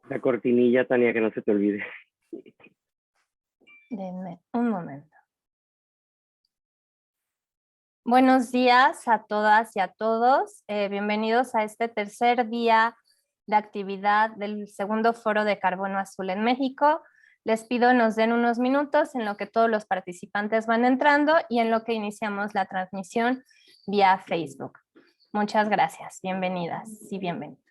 La cortinilla, Tania, que no se te olvide. Denme un momento. Buenos días a todas y a todos. Bienvenidos a este tercer día de actividad del segundo foro de Carbono Azul en México. Les pido nos den unos minutos en lo que todos los participantes van entrando y en lo que iniciamos la transmisión vía Facebook. Muchas gracias. Bienvenidas y bienvenidos.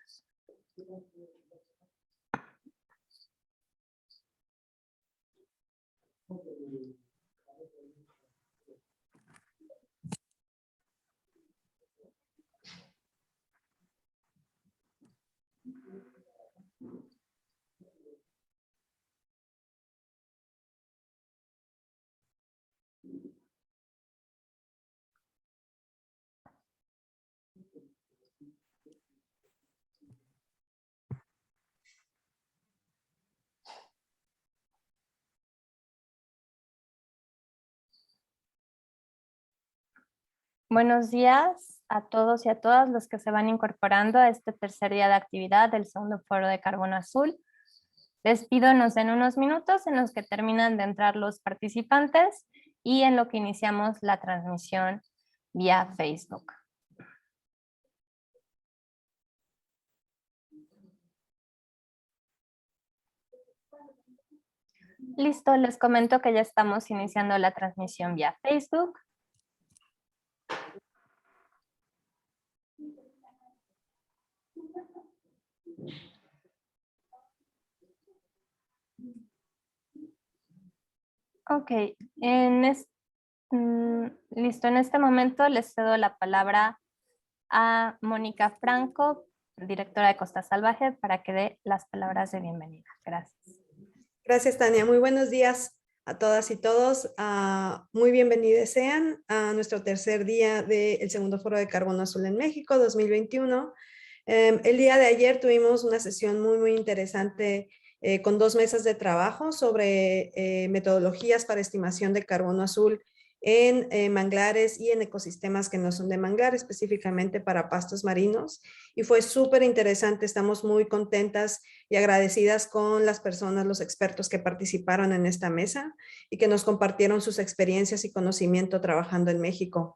Buenos días a todos y a todas los que se van incorporando a este tercer día de actividad del segundo foro de Carbono Azul. Les pido nos den unos minutos en los que terminan de entrar los participantes y en lo que iniciamos la transmisión vía Facebook. Listo, les comento que ya estamos iniciando la transmisión vía Facebook. Ok, listo, en este momento les cedo la palabra a Mónica Franco, directora de Costa Salvaje, para que dé las palabras de bienvenida. Gracias. Gracias, Tania. Muy buenos días a todas y todos. Muy bienvenidos sean a nuestro tercer día del segundo foro de Carbono Azul en México 2021. El día de ayer tuvimos una sesión muy interesante con 2 mesas de trabajo sobre metodologías para estimación de carbono azul en manglares y en ecosistemas que no son de manglar, específicamente para pastos marinos. Y fue súper interesante, estamos muy contentas y agradecidas con las personas, los expertos que participaron en esta mesa y que nos compartieron sus experiencias y conocimiento trabajando en México.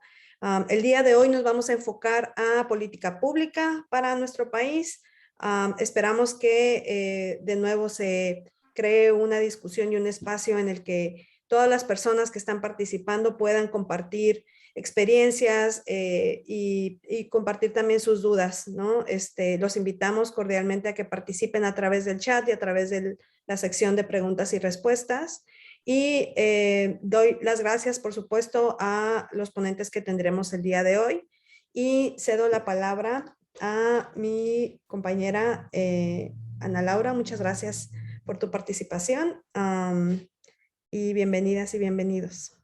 El día de hoy nos vamos a enfocar a política pública para nuestro país. Esperamos que de nuevo se cree una discusión y un espacio en el que todas las personas que están participando puedan compartir experiencias y compartir también sus dudas, ¿no? Los invitamos cordialmente a que participen a través del chat y a través de la sección de preguntas y respuestas. Y doy las gracias, por supuesto, a los ponentes que tendremos el día de hoy. Y cedo la palabra a mi compañera Ana Laura. Muchas gracias por tu participación. Y bienvenidas y bienvenidos.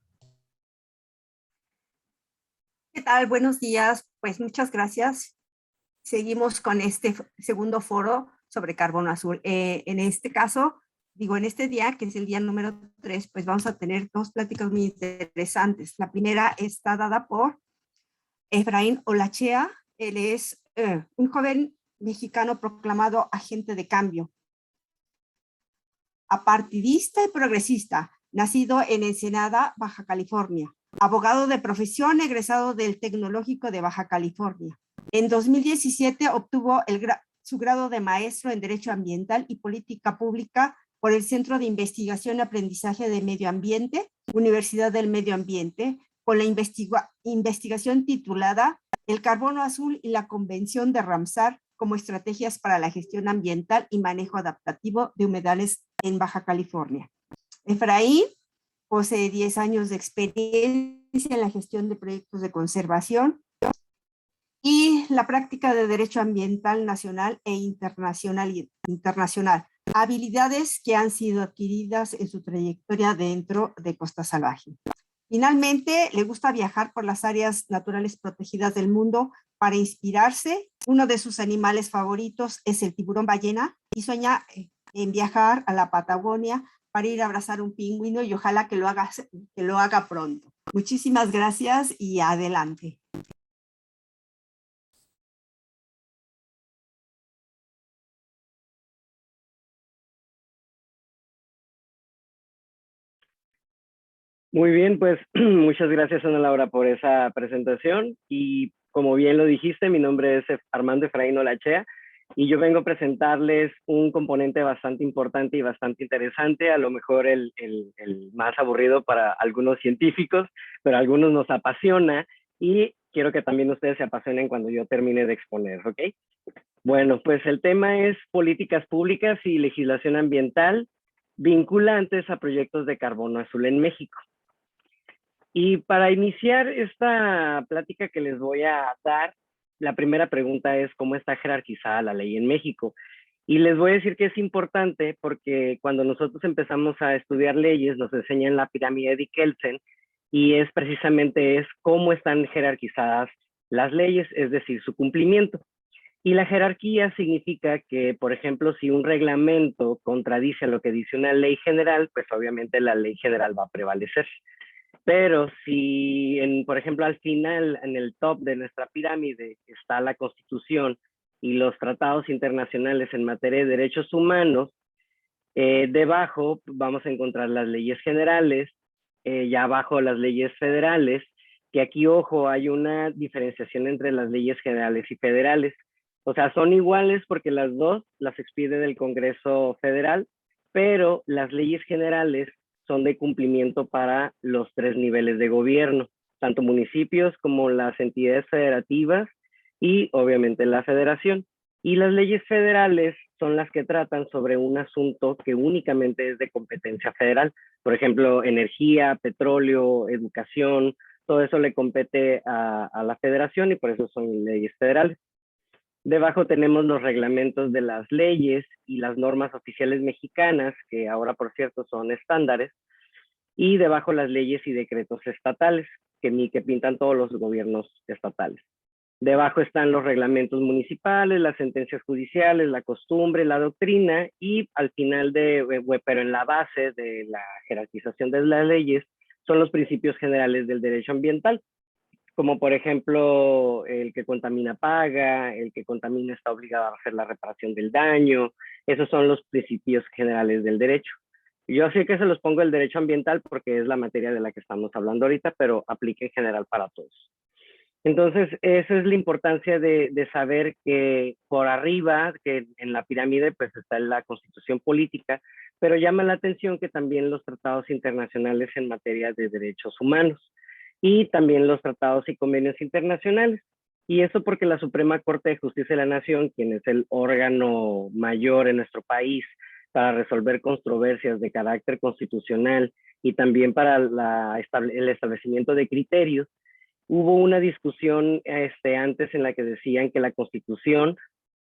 ¿Qué tal? Buenos días. Pues muchas gracias. Seguimos con este segundo foro sobre carbono azul. En este caso, en este día, que es el día número 3, pues vamos a tener 2 pláticas muy interesantes. La primera está dada por Efraín Olachea. Él es un joven mexicano proclamado agente de cambio, apartidista y progresista, nacido en Ensenada, Baja California, abogado de profesión, egresado del Tecnológico de Baja California. En 2017 obtuvo su grado de maestro en Derecho Ambiental y Política Pública por el Centro de Investigación y Aprendizaje de Medio Ambiente, Universidad del Medio Ambiente, con la investigación titulada El carbono azul y la Convención de Ramsar como estrategias para la gestión ambiental y manejo adaptativo de humedales en Baja California. Efraín posee 10 años de experiencia en la gestión de proyectos de conservación y la práctica de derecho ambiental nacional e internacional, habilidades que han sido adquiridas en su trayectoria dentro de Costa Salvaje. Finalmente, le gusta viajar por las áreas naturales protegidas del mundo para inspirarse. Uno de sus animales favoritos es el tiburón ballena y sueña en viajar a la Patagonia para ir a abrazar un pingüino y ojalá que lo haga pronto. Muchísimas gracias y adelante. Muy bien, pues muchas gracias, Ana Laura, por esa presentación. Y como bien lo dijiste, mi nombre es Armando Efraín Olachea y yo vengo a presentarles un componente bastante importante y bastante interesante, a lo mejor el más aburrido para algunos científicos, pero a algunos nos apasiona y quiero que también ustedes se apasionen cuando yo termine de exponer, ¿ok? Bueno, pues el tema es políticas públicas y legislación ambiental vinculantes a proyectos de carbono azul en México. Y para iniciar esta plática que les voy a dar, la primera pregunta es cómo está jerarquizada la ley en México. Y les voy a decir que es importante porque cuando nosotros empezamos a estudiar leyes nos enseñan la pirámide de Kelsen y es precisamente cómo están jerarquizadas las leyes, es decir, su cumplimiento. Y la jerarquía significa que, por ejemplo, si un reglamento contradice lo que dice una ley general, pues obviamente la ley general va a prevalecer. Pero si, por ejemplo, al final, en el top de nuestra pirámide está la Constitución y los tratados internacionales en materia de derechos humanos, debajo vamos a encontrar las leyes generales, ya abajo las leyes federales, que aquí, ojo, hay una diferenciación entre las leyes generales y federales. O sea, son iguales porque las dos las expide el Congreso Federal, pero las leyes generales son de cumplimiento para los 3 niveles de gobierno, tanto municipios como las entidades federativas y obviamente la federación. Y las leyes federales son las que tratan sobre un asunto que únicamente es de competencia federal. Por ejemplo, energía, petróleo, educación, todo eso le compete a la federación y por eso son leyes federales. Debajo tenemos los reglamentos de las leyes y las normas oficiales mexicanas, que ahora, por cierto, son estándares, y debajo las leyes y decretos estatales, que pintan todos los gobiernos estatales. Debajo están los reglamentos municipales, las sentencias judiciales, la costumbre, la doctrina, y al final pero en la base de la jerarquización de las leyes, son los principios generales del derecho ambiental, como por ejemplo, el que contamina paga, el que contamina está obligado a hacer la reparación del daño. Esos son los principios generales del derecho. Yo sé que se los pongo el derecho ambiental porque es la materia de la que estamos hablando ahorita, pero aplica en general para todos. Entonces, esa es la importancia de saber que por arriba, que en la pirámide, pues está la Constitución política, pero llama la atención que también los tratados internacionales en materia de derechos humanos y también los tratados y convenios internacionales. Y eso porque la Suprema Corte de Justicia de la Nación, quien es el órgano mayor en nuestro país para resolver controversias de carácter constitucional y también para el establecimiento de criterios, hubo una discusión antes en la que decían que la Constitución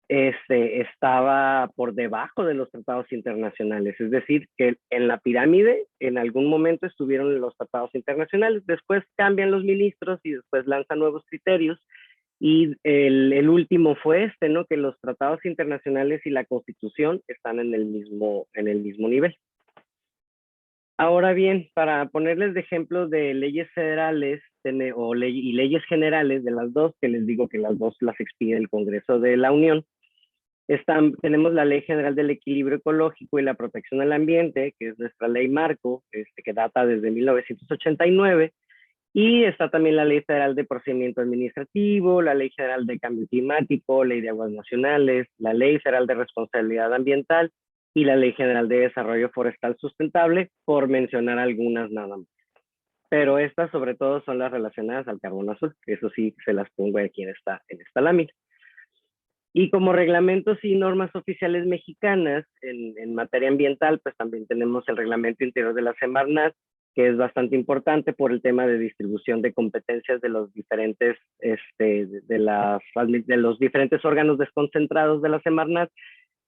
estaba por debajo de los tratados internacionales, es decir, que en la pirámide en algún momento estuvieron los tratados internacionales, después cambian los ministros y después lanzan nuevos criterios, y el último fue ¿no? Que los tratados internacionales y la Constitución están en el mismo nivel. Ahora bien, para ponerles de ejemplos de leyes federales y leyes generales de las dos, que les digo que las dos las expide el Congreso de la Unión, tenemos la Ley General del Equilibrio Ecológico y la Protección del Ambiente, que es nuestra ley marco, que data desde 1989, y está también la Ley Federal de Procedimiento Administrativo, la Ley General de Cambio Climático, Ley de Aguas Nacionales, la Ley Federal de Responsabilidad Ambiental y la Ley General de Desarrollo Forestal Sustentable, por mencionar algunas nada más. Pero estas sobre todo son las relacionadas al carbono azul, que eso sí se las pongo aquí en esta lámina. Y como reglamentos y normas oficiales mexicanas en materia ambiental, pues también tenemos el Reglamento Interior de la Semarnat, que es bastante importante por el tema de distribución de competencias de los diferentes, de los diferentes órganos desconcentrados de la Semarnat.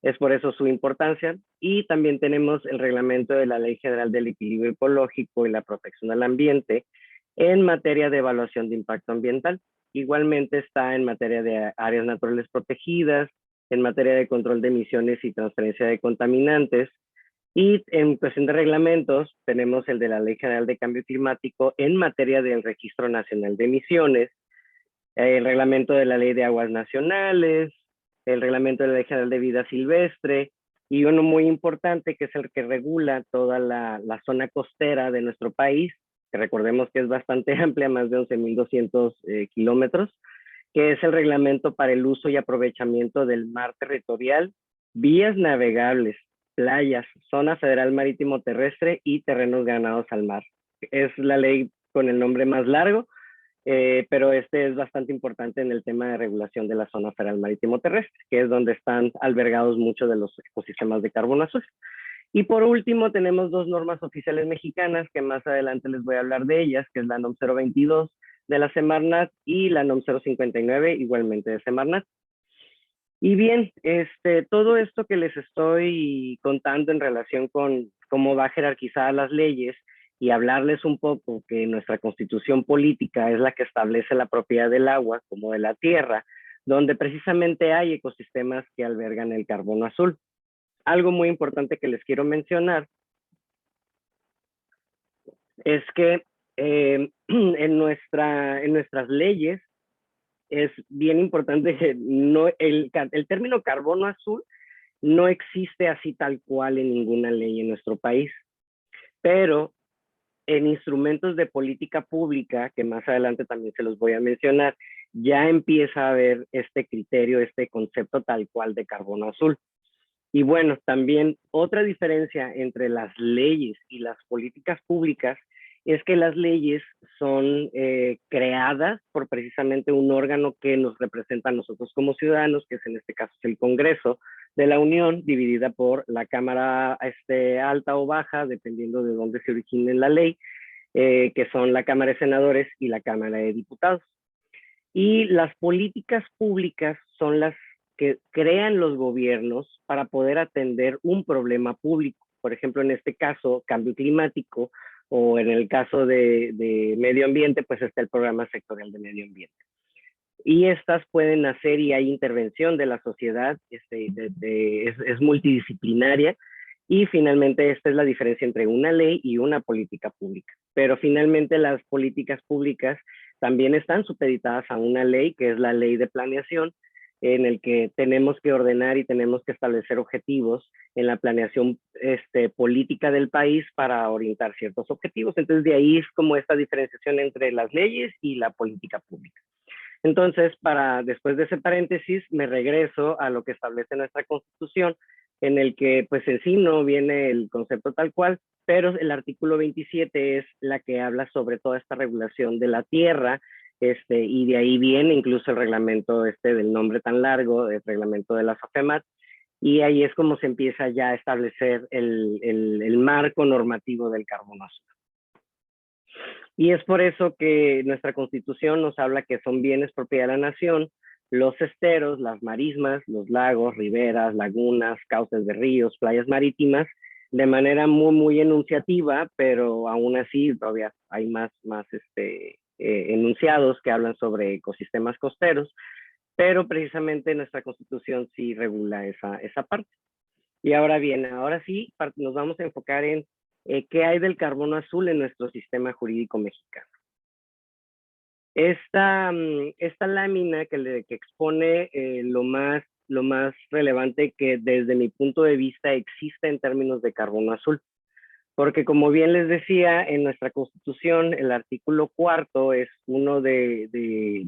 Es por eso su importancia. Y también tenemos el reglamento de la Ley General del Equilibrio Ecológico y la Protección al Ambiente en materia de evaluación de impacto ambiental. Igualmente está en materia de áreas naturales protegidas, en materia de control de emisiones y transferencia de contaminantes. Y en cuestión de reglamentos, tenemos el de la Ley General de Cambio Climático en materia del Registro Nacional de Emisiones, el reglamento de la Ley de Aguas Nacionales, el reglamento de la Ley General de Vida Silvestre, y uno muy importante que es el que regula toda la zona costera de nuestro país, que recordemos que es bastante amplia, más de 11.200 kilómetros, que es el reglamento para el uso y aprovechamiento del mar territorial, vías navegables, playas, zona federal marítimo terrestre y terrenos ganados al mar. Es la ley con el nombre más largo, pero este es bastante importante en el tema de regulación de la zona federal marítimo terrestre, que es donde están albergados muchos de los ecosistemas de carbono azul. Y por último tenemos dos normas oficiales mexicanas, que más adelante les voy a hablar de ellas, que es la NOM 022 de la Semarnat y la NOM 059 igualmente de Semarnat. Y bien, todo esto que les estoy contando en relación con cómo va jerarquizar las leyes y hablarles un poco que nuestra constitución política es la que establece la propiedad del agua como de la tierra, donde precisamente hay ecosistemas que albergan el carbono azul. Algo muy importante que les quiero mencionar es que en nuestras leyes es bien importante que no, el término carbono azul no existe así tal cual en ninguna ley en nuestro país, pero en instrumentos de política pública, que más adelante también se los voy a mencionar, ya empieza a haber este criterio, este concepto tal cual de carbono azul. Y bueno, también otra diferencia entre las leyes y las políticas públicas es que las leyes son creadas por precisamente un órgano que nos representa a nosotros como ciudadanos, que es en este caso el Congreso de la Unión, dividida por la Cámara alta o baja, dependiendo de dónde se origine la ley, que son la Cámara de Senadores y la Cámara de Diputados. Y las políticas públicas son las que crean los gobiernos para poder atender un problema público. Por ejemplo, en este caso, cambio climático, o en el caso de medio ambiente, pues está el programa sectorial de medio ambiente. Y estas pueden hacer, y hay intervención de la sociedad, es multidisciplinaria, y finalmente esta es la diferencia entre una ley y una política pública. Pero finalmente las políticas públicas también están supeditadas a una ley, que es la ley de planeación, en el que tenemos que ordenar y tenemos que establecer objetivos en la planeación política del país para orientar ciertos objetivos. Entonces de ahí es como esta diferenciación entre las leyes y la política pública. Entonces, después de ese paréntesis, me regreso a lo que establece nuestra Constitución, en el que pues en sí no viene el concepto tal cual, pero el artículo 27 es la que habla sobre toda esta regulación de la tierra, y de ahí viene incluso el reglamento del nombre tan largo, el reglamento de la SOFEMAT, y ahí es como se empieza ya a establecer el marco normativo del carbono azul. Y es por eso que nuestra Constitución nos habla que son bienes propiedad de la nación, los esteros, las marismas, los lagos, riberas, lagunas, cauces de ríos, playas marítimas, de manera muy, muy enunciativa, pero aún así todavía hay más enunciados que hablan sobre ecosistemas costeros, pero precisamente nuestra Constitución sí regula esa parte. Y ahora bien, ahora sí nos vamos a enfocar en qué hay del carbono azul en nuestro sistema jurídico mexicano. Esta lámina que expone lo más relevante que desde mi punto de vista existe en términos de carbono azul. Porque como bien les decía, en nuestra Constitución, el artículo 4 es uno de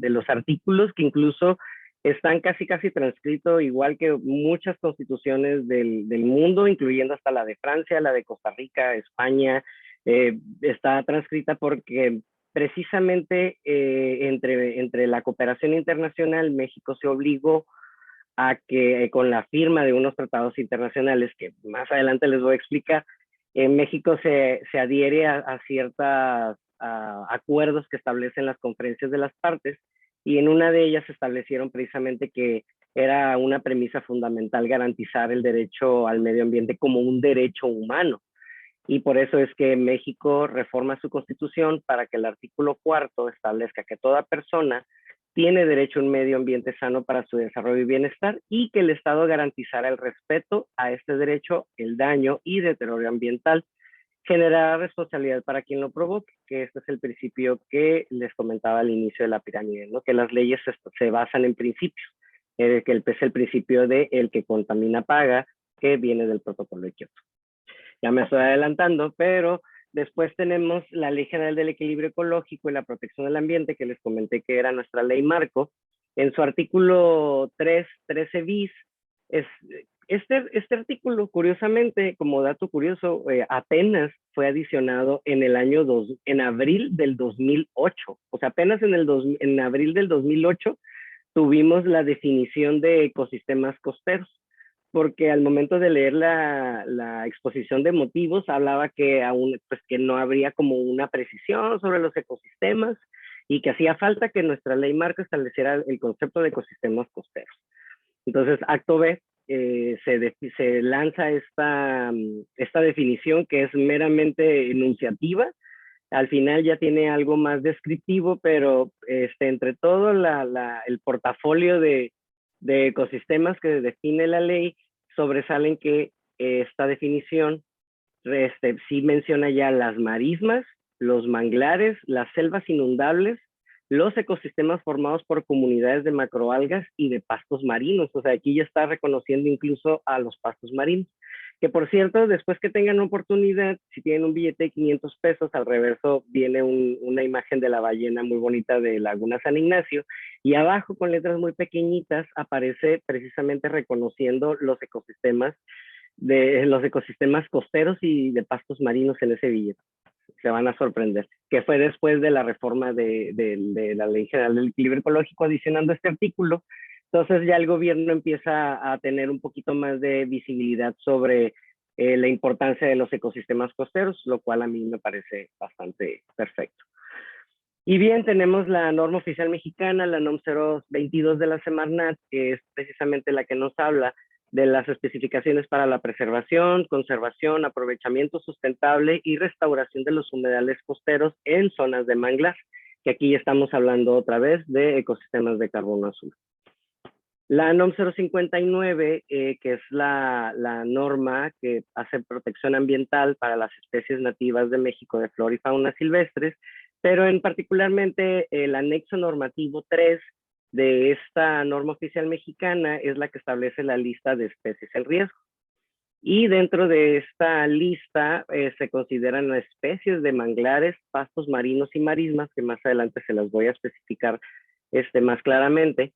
los artículos que incluso están casi transcritos, igual que muchas constituciones del mundo, incluyendo hasta la de Francia, la de Costa Rica, España, está transcrita porque precisamente entre la cooperación internacional, México se obligó a que con la firma de unos tratados internacionales, que más adelante les voy a explicar, México se adhiere a ciertos acuerdos que establecen las conferencias de las partes, y en una de ellas se establecieron precisamente que era una premisa fundamental garantizar el derecho al medio ambiente como un derecho humano. Y por eso es que México reforma su constitución para que el artículo 4 establezca que toda persona tiene derecho a un medio ambiente sano para su desarrollo y bienestar, y que el Estado garantizará el respeto a este derecho, el daño y deterioro ambiental, generar responsabilidad para quien lo provoque, que este es el principio que les comentaba al inicio de la pirámide, ¿no? Que las leyes se basan en principios, que es el principio de el que contamina paga, que viene del protocolo de Kioto. Ya me estoy adelantando, pero Después tenemos la Ley General del Equilibrio Ecológico y la Protección del Ambiente, que les comenté que era nuestra ley marco. En su artículo 13 bis, este artículo, curiosamente, como dato curioso, apenas fue adicionado en el en abril del 2008. O sea, apenas en abril del 2008 tuvimos la definición de ecosistemas costeros, porque al momento de leer la exposición de motivos hablaba que aún pues que no habría como una precisión sobre los ecosistemas y que hacía falta que nuestra ley marco estableciera el concepto de ecosistemas costeros. Entonces, acto B, se lanza esta definición que es meramente enunciativa. Al final ya tiene algo más descriptivo, pero entre todo el portafolio de ecosistemas que define la ley, sobresalen que esta definición sí menciona ya las marismas, los manglares, las selvas inundables, los ecosistemas formados por comunidades de macroalgas y de pastos marinos. O sea, aquí ya está reconociendo incluso a los pastos marinos. Que por cierto, después que tengan oportunidad, si tienen un billete de 500 pesos, al reverso viene una imagen de la ballena muy bonita de Laguna San Ignacio, y abajo con letras muy pequeñitas aparece precisamente reconociendo los ecosistemas costeros y de pastos marinos en ese billete. Se van a sorprender, que fue después de la reforma de la Ley General del Equilibrio Ecológico, adicionando este artículo. Entonces ya el gobierno empieza a tener un poquito más de visibilidad sobre la importancia de los ecosistemas costeros, lo cual a mí me parece bastante perfecto. Y bien, tenemos la norma oficial mexicana, la NOM 022 de la Semarnat, que es precisamente la que nos habla de las especificaciones para la preservación, conservación, aprovechamiento sustentable y restauración de los humedales costeros en zonas de manglar, que aquí estamos hablando otra vez de ecosistemas de carbono azul. La NOM 059, que es la norma que hace protección ambiental para las especies nativas de México de flora y fauna silvestres, pero en particularmente el anexo normativo 3 de esta norma oficial mexicana es la que establece la lista de especies en riesgo. Y dentro de esta lista se consideran especies de manglares, pastos marinos y marismas, que más adelante se las voy a especificar más claramente.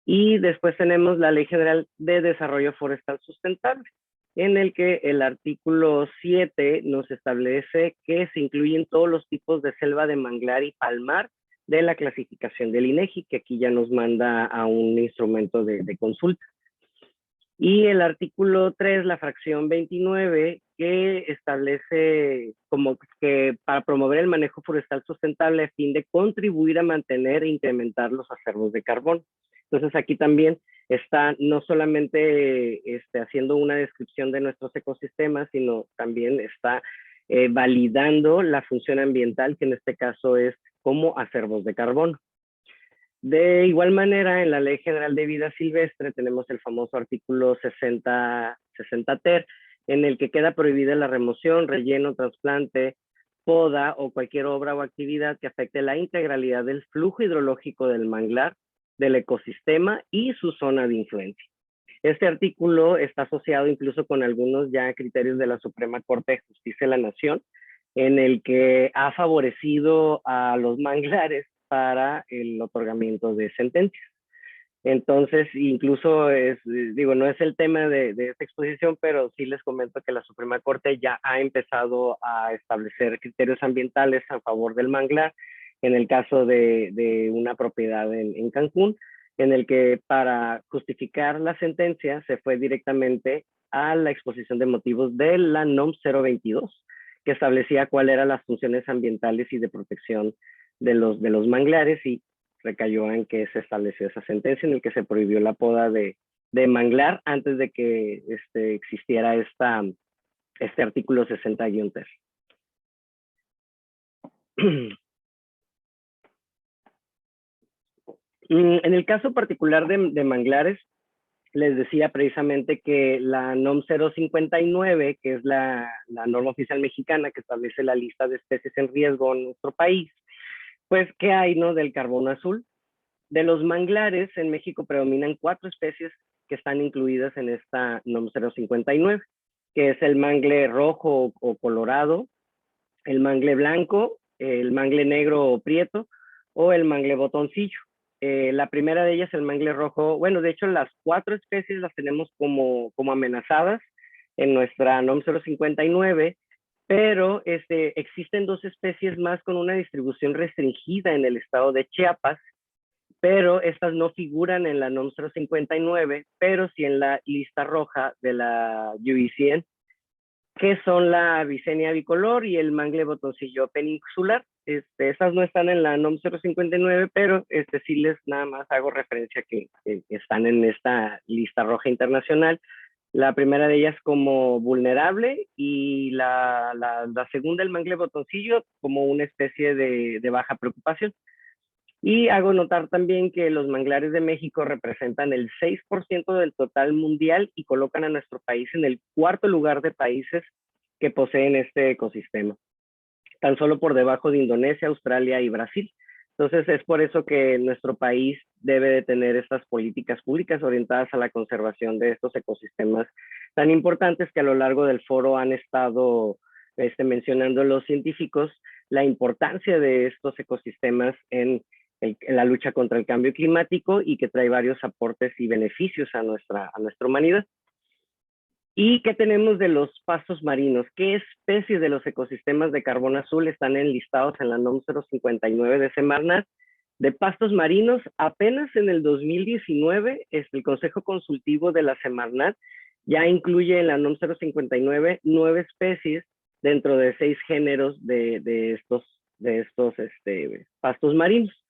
Y después tenemos la Ley General de Desarrollo Forestal Sustentable, en el que el artículo 7 nos establece que se incluyen todos los tipos de selva de manglar y palmar de la clasificación del INEGI, que aquí ya nos manda a un instrumento de consulta. Y el artículo 3, la fracción 29, que establece como que para promover el manejo forestal sustentable a fin de contribuir a mantener e incrementar los acervos de carbón. Entonces aquí también está no solamente haciendo una descripción de nuestros ecosistemas, sino también está validando la función ambiental, que en este caso es como acervos de carbono. De igual manera, en la Ley General de Vida Silvestre tenemos el famoso artículo 60 ter, en el que queda prohibida la remoción, relleno, trasplante, poda o cualquier obra o actividad que afecte la integralidad del flujo hidrológico del manglar, del ecosistema y su zona de influencia. Este artículo está asociado incluso con algunos ya criterios de la Suprema Corte de Justicia de la Nación, en el que ha favorecido a los manglares para el otorgamiento de sentencias. Entonces, incluso no es el tema de esta exposición, pero sí les comento que la Suprema Corte ya ha empezado a establecer criterios ambientales a favor del manglar, en el caso de una propiedad en Cancún, en el que para justificar la sentencia se fue directamente a la exposición de motivos de la NOM 022, que establecía cuáles eran las funciones ambientales y de protección de los manglares, y recayó en que se estableció esa sentencia en el que se prohibió la poda de manglar antes de que existiera este artículo 60-3. En el caso particular de manglares, les decía precisamente que la NOM 059, que es la norma oficial mexicana que establece la lista de especies en riesgo en nuestro país, pues, ¿qué hay, no, del carbono azul? De los manglares, en México predominan 4 especies que están incluidas en esta NOM 059, que es el mangle rojo o colorado, el mangle blanco, el mangle negro o prieto o el mangle botoncillo. La primera de ellas, el mangle rojo, bueno, de hecho las 4 especies las tenemos como amenazadas en nuestra NOM 059, pero existen 2 especies más con una distribución restringida en el estado de Chiapas, pero estas no figuran en la NOM 059, pero sí en la lista roja de la UICN, que son la Avicennia bicolor y el mangle botoncillo peninsular. Esas no están en la NOM 059, pero sí les nada más hago referencia que están en esta lista roja internacional. La primera de ellas como vulnerable y la segunda, el mangle botoncillo, como una especie de baja preocupación. Y hago notar también que los manglares de México representan el 6% del total mundial y colocan a nuestro país en el 4º lugar de países que poseen este ecosistema, tan solo por debajo de Indonesia, Australia y Brasil. Entonces es por eso que nuestro país debe de tener estas políticas públicas orientadas a la conservación de estos ecosistemas tan importantes que a lo largo del foro han estado mencionando los científicos, la importancia de estos ecosistemas en la lucha contra el cambio climático y que trae varios aportes y beneficios a nuestra humanidad. ¿Y qué tenemos de los pastos marinos? ¿Qué especies de los ecosistemas de carbono azul están enlistados en la NOM 059 de Semarnat? De pastos marinos, apenas en el 2019, el Consejo Consultivo de la Semarnat ya incluye en la NOM 059 9 especies dentro de 6 géneros de estos pastos marinos.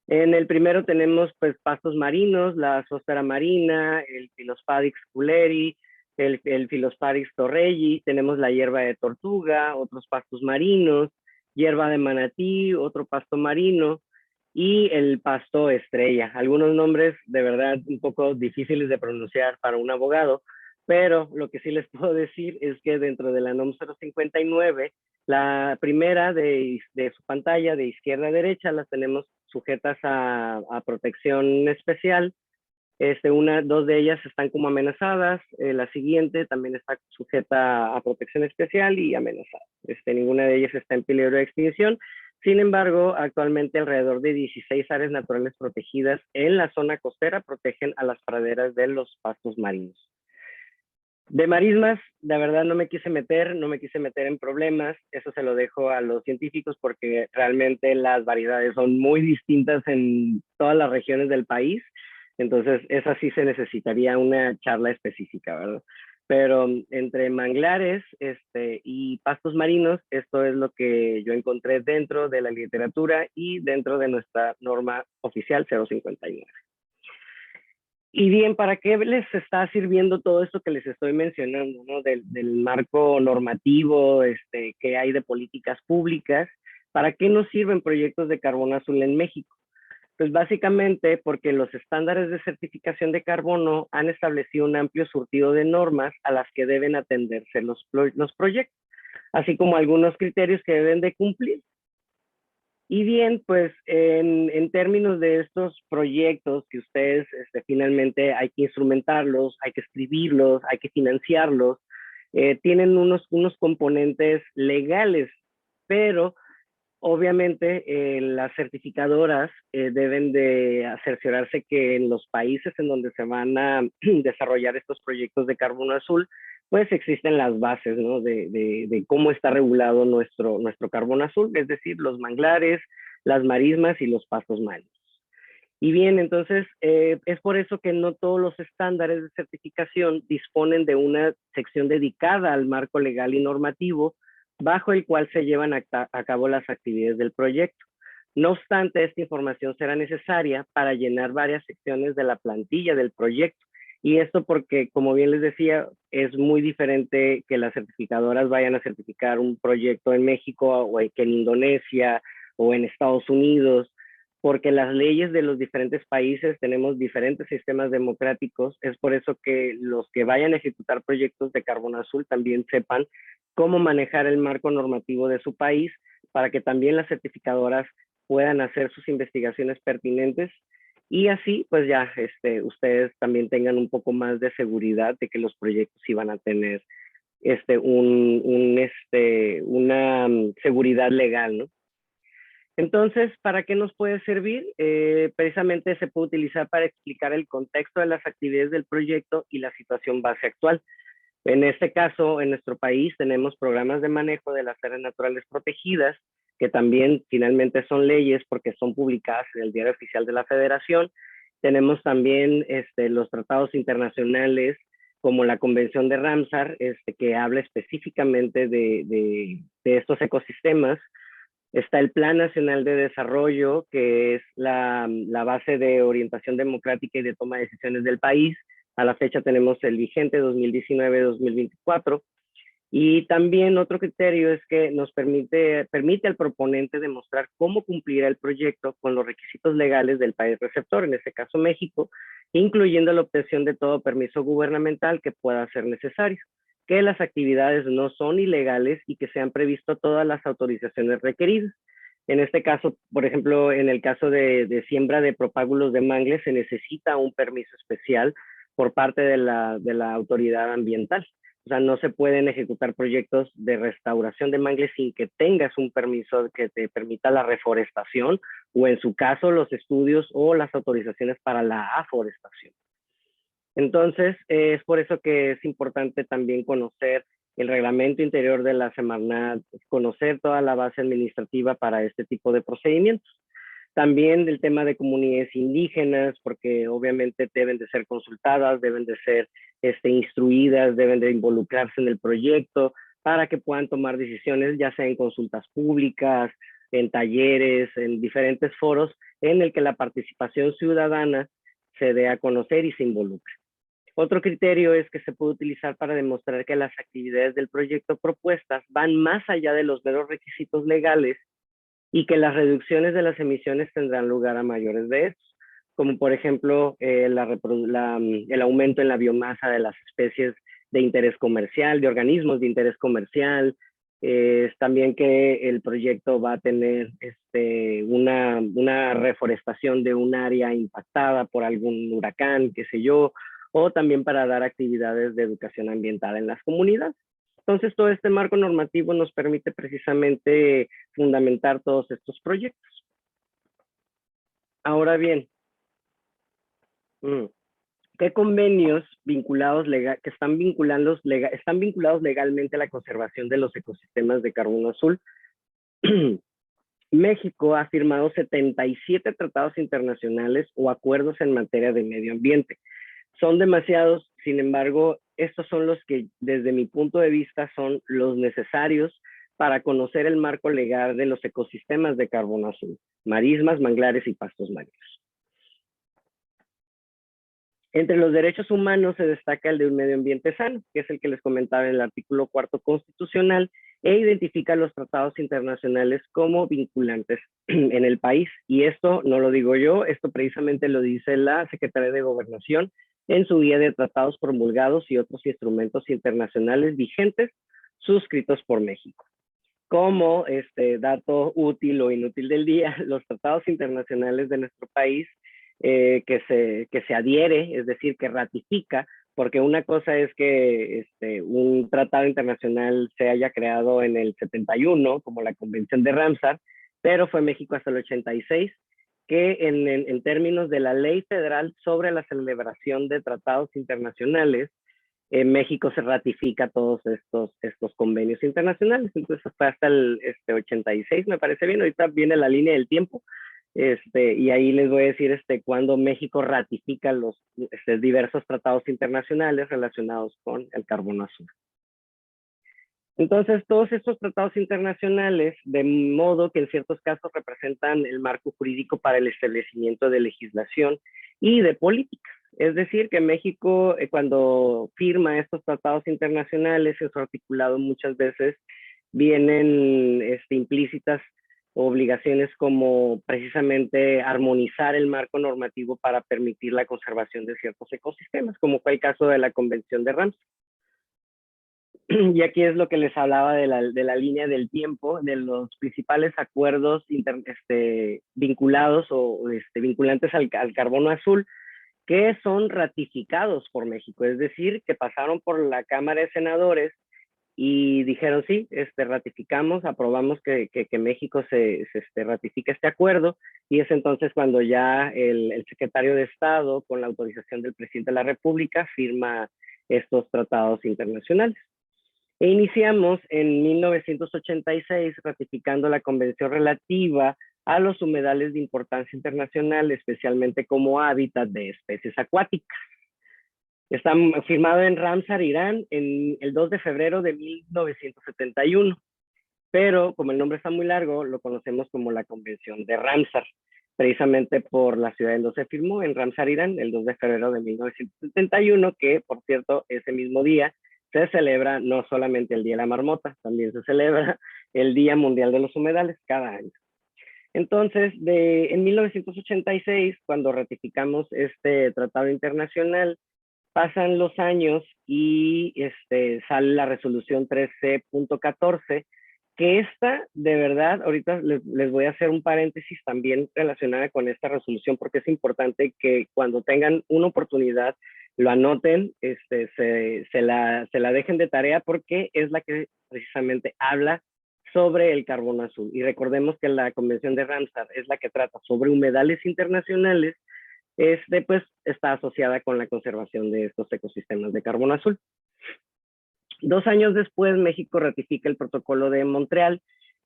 En el primero tenemos pues pastos marinos, la zósfera marina, el Philosphaerix culleri, el Philosphaerix torreyi, tenemos la hierba de tortuga, otros pastos marinos, hierba de manatí, otro pasto marino y el pasto estrella. Algunos nombres de verdad un poco difíciles de pronunciar para un abogado, pero lo que sí les puedo decir es que dentro de la NOM 059, la primera de su pantalla de izquierda a derecha las tenemos sujetas a protección especial. 2 de ellas están como amenazadas, la siguiente también está sujeta a protección especial y amenazada. Ninguna de ellas está en peligro de extinción. Sin embargo, actualmente alrededor de 16 áreas naturales protegidas en la zona costera protegen a las praderas de los pastos marinos. De marismas, la verdad no me quise meter en problemas, eso se lo dejo a los científicos porque realmente las variedades son muy distintas en todas las regiones del país, entonces esa sí se necesitaría una charla específica, ¿verdad? Pero entre manglares y pastos marinos, esto es lo que yo encontré dentro de la literatura y dentro de nuestra norma oficial 059. Y bien, ¿para qué les está sirviendo todo esto que les estoy mencionando, ¿no? Del marco normativo que hay de políticas públicas? ¿Para qué nos sirven proyectos de carbono azul en México? Pues básicamente porque los estándares de certificación de carbono han establecido un amplio surtido de normas a las que deben atenderse los proyectos, así como algunos criterios que deben de cumplir. Y bien, pues en términos de estos proyectos que ustedes finalmente hay que instrumentarlos, hay que escribirlos, hay que financiarlos, tienen unos componentes legales, pero obviamente las certificadoras deben de cerciorarse que en los países en donde se van a desarrollar estos proyectos de carbono azul, pues existen las bases, ¿no? de cómo está regulado nuestro carbono azul, es decir, los manglares, las marismas y los pastos marinos. Y bien, entonces es por eso que no todos los estándares de certificación disponen de una sección dedicada al marco legal y normativo bajo el cual se llevan a cabo las actividades del proyecto. No obstante, esta información será necesaria para llenar varias secciones de la plantilla del proyecto. Y esto porque, como bien les decía, es muy diferente que las certificadoras vayan a certificar un proyecto en México o que en Indonesia o en Estados Unidos, porque las leyes de los diferentes países tenemos diferentes sistemas democráticos. Es por eso que los que vayan a ejecutar proyectos de carbono azul también sepan cómo manejar el marco normativo de su país para que también las certificadoras puedan hacer sus investigaciones pertinentes y así pues ya ustedes también tengan un poco más de seguridad de que los proyectos sí van a tener una seguridad legal, ¿no? Entonces, ¿para qué nos puede servir? Precisamente se puede utilizar para explicar el contexto de las actividades del proyecto y la situación base actual. En este caso, en nuestro país tenemos programas de manejo de las áreas naturales protegidas, que también finalmente son leyes porque son publicadas en el Diario Oficial de la Federación. Tenemos también los tratados internacionales como la Convención de Ramsar, que habla específicamente de estos ecosistemas. Está el Plan Nacional de Desarrollo, que es la base de orientación democrática y de toma de decisiones del país. A la fecha tenemos el vigente 2019-2024. Y también otro criterio es que nos permite al proponente demostrar cómo cumplirá el proyecto con los requisitos legales del país receptor, en este caso México, incluyendo la obtención de todo permiso gubernamental que pueda ser necesario, que las actividades no son ilegales y que se han previsto todas las autorizaciones requeridas. En este caso, por ejemplo, en el caso de siembra de propágulos de mangle, se necesita un permiso especial por parte de la autoridad ambiental. O sea, no se pueden ejecutar proyectos de restauración de mangle sin que tengas un permiso que te permita la reforestación o, en su caso, los estudios o las autorizaciones para la aforestación. Entonces, es por eso que es importante también conocer el reglamento interior de la Semarnat, conocer toda la base administrativa para este tipo de procedimientos. También del tema de comunidades indígenas, porque obviamente deben de ser consultadas, deben de ser instruidas, deben de involucrarse en el proyecto para que puedan tomar decisiones, ya sea en consultas públicas, en talleres, en diferentes foros en el que la participación ciudadana se dé a conocer y se involucre. Otro criterio es que se puede utilizar para demostrar que las actividades del proyecto propuestas van más allá de los meros requisitos legales y que las reducciones de las emisiones tendrán lugar a mayores de estos, como por ejemplo el aumento en la biomasa de las especies de interés comercial, de organismos de interés comercial, también que el proyecto va a tener una reforestación de un área impactada por algún huracán, qué sé yo, o también para dar actividades de educación ambiental en las comunidades. Entonces, todo este marco normativo nos permite precisamente fundamentar todos estos proyectos. Ahora bien, ¿qué convenios vinculados están vinculados legalmente a la conservación de los ecosistemas de carbono azul? México ha firmado 77 tratados internacionales o acuerdos en materia de medio ambiente. Son demasiados, sin embargo, estos son los que, desde mi punto de vista, son los necesarios para conocer el marco legal de los ecosistemas de carbono azul, marismas, manglares y pastos marinos. Entre los derechos humanos se destaca el de un medio ambiente sano, que es el que les comentaba en el artículo 4 constitucional, e identifica los tratados internacionales como vinculantes en el país. Y esto no lo digo yo, esto precisamente lo dice la Secretaría de Gobernación en su guía de tratados promulgados y otros instrumentos internacionales vigentes suscritos por México. Como dato útil o inútil del día, los tratados internacionales de nuestro país que se adhiere, es decir, que ratifica, porque una cosa es que un tratado internacional se haya creado en el 71, como la Convención de Ramsar, pero fue México hasta el 86, que en términos de la Ley Federal sobre la celebración de tratados internacionales, en México se ratifica todos estos convenios internacionales. Entonces fue hasta el 86, me parece bien. Ahorita viene la línea del tiempo, y ahí les voy a decir cuando México ratifica los diversos tratados internacionales relacionados con el carbono azul. Entonces, todos estos tratados internacionales, de modo que en ciertos casos representan el marco jurídico para el establecimiento de legislación y de políticas. Es decir, que México, cuando firma estos tratados internacionales, en su articulado muchas veces vienen implícitas obligaciones como precisamente armonizar el marco normativo para permitir la conservación de ciertos ecosistemas, como fue el caso de la Convención de Ramsar. Y aquí es lo que les hablaba de la línea del tiempo, de los principales acuerdos vinculados o vinculantes al carbono azul, que son ratificados por México, es decir, que pasaron por la Cámara de Senadores y dijeron sí, ratificamos, aprobamos que México se ratifique este acuerdo, y es entonces cuando ya el secretario de Estado, con la autorización del presidente de la República, firma estos tratados internacionales. E iniciamos en 1986 ratificando la convención relativa a los humedales de importancia internacional, especialmente como hábitat de especies acuáticas. Está firmado en Ramsar, Irán, en el 2 de febrero de 1971, pero como el nombre está muy largo, lo conocemos como la Convención de Ramsar, precisamente por la ciudad en donde se firmó, en Ramsar, Irán, el 2 de febrero de 1971, que, por cierto, ese mismo día se celebra no solamente el Día de la Marmota, también se celebra el Día Mundial de los Humedales cada año. Entonces, en 1986, cuando ratificamos este tratado internacional, pasan los años y sale la resolución 13.14, que esta, de verdad, ahorita les voy a hacer un paréntesis también relacionada con esta resolución, porque es importante que cuando tengan una oportunidad lo anoten, se la dejen de tarea, porque es la que precisamente habla sobre el carbono azul. Y recordemos que la Convención de Ramsar es la que trata sobre humedales internacionales, pues está asociada con la conservación de estos ecosistemas de carbono azul. 2 años después, México ratifica el Protocolo de Montreal,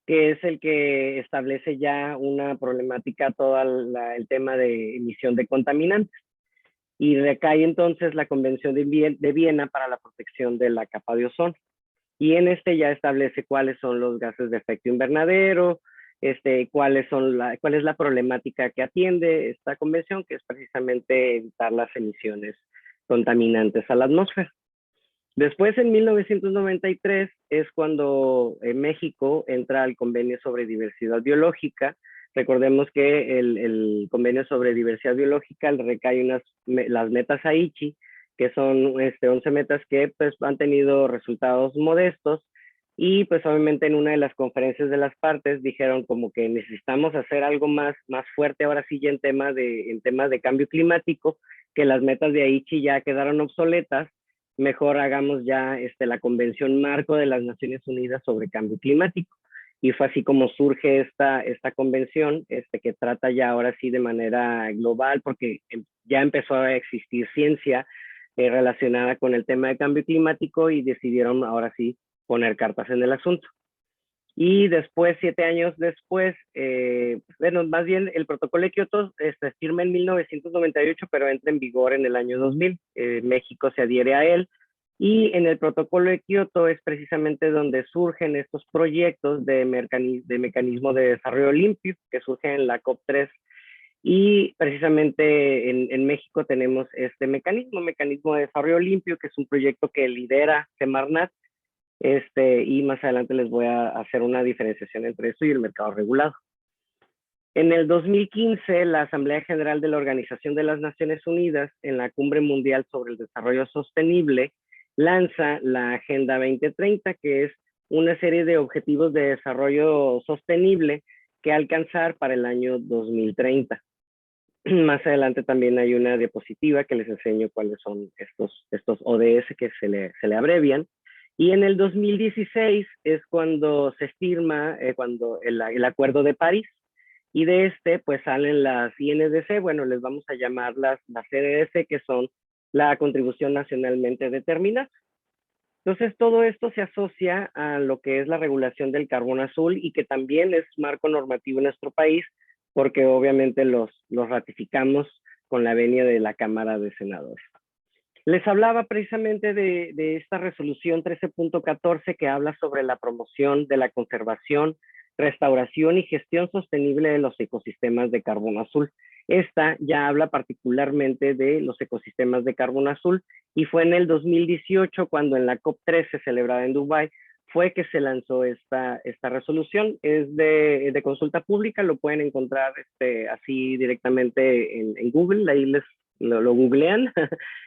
que es el que establece ya una problemática, todo el tema de emisión de contaminantes. Y recae entonces la Convención de Viena para la protección de la capa de ozono. Y en ya establece cuáles son los gases de efecto invernadero, cuál es la problemática que atiende esta convención, que es precisamente evitar las emisiones contaminantes a la atmósfera. Después, en 1993, es cuando México entra al Convenio sobre Diversidad Biológica. Recordemos que el Convenio sobre Diversidad Biológica recae las metas Aichi, que son 11 metas que pues, han tenido resultados modestos, y pues obviamente en una de las conferencias de las partes dijeron como que necesitamos hacer algo más fuerte ahora sí ya en temas de cambio climático, que las metas de Aichi ya quedaron obsoletas, mejor hagamos ya la Convención Marco de las Naciones Unidas sobre Cambio Climático. Y fue así como surge esta convención, que trata ya ahora sí de manera global, porque ya empezó a existir ciencia relacionada con el tema de cambio climático, y decidieron ahora sí poner cartas en el asunto. Y después, 7 años después, bueno, más bien el Protocolo de Kioto se firma en 1998, pero entra en vigor en el año 2000. México se adhiere a él, y en el Protocolo de Kioto es precisamente donde surgen estos proyectos de mecanismo de desarrollo limpio, que surgen en la COP3. Y precisamente en México tenemos este mecanismo de desarrollo limpio, que es un proyecto que lidera Semarnat, y más adelante les voy a hacer una diferenciación entre esto y el mercado regulado. En el 2015, la Asamblea General de la Organización de las Naciones Unidas, en la Cumbre Mundial sobre el Desarrollo Sostenible, lanza la Agenda 2030, que es una serie de objetivos de desarrollo sostenible que alcanzar para el año 2030. Más adelante también hay una diapositiva que les enseño cuáles son estos ODS que se le abrevian. Y en el 2016 es cuando se firma el Acuerdo de París, y de pues salen las INDC, bueno, les vamos a llamar las CDS, que son la contribución nacionalmente determinada. Entonces, todo esto se asocia a lo que es la regulación del carbono azul, y que también es marco normativo en nuestro país, porque obviamente los ratificamos con la venia de la Cámara de Senadores. Les hablaba precisamente de esta resolución 13.14, que habla sobre la promoción de la conservación, restauración y gestión sostenible de los ecosistemas de carbono azul. Esta ya habla particularmente de los ecosistemas de carbono azul, y fue en el 2018 cuando en la COP13 celebrada en Dubái fue que se lanzó esta resolución. Es de consulta pública, lo pueden encontrar así directamente en Google, ahí lo googlean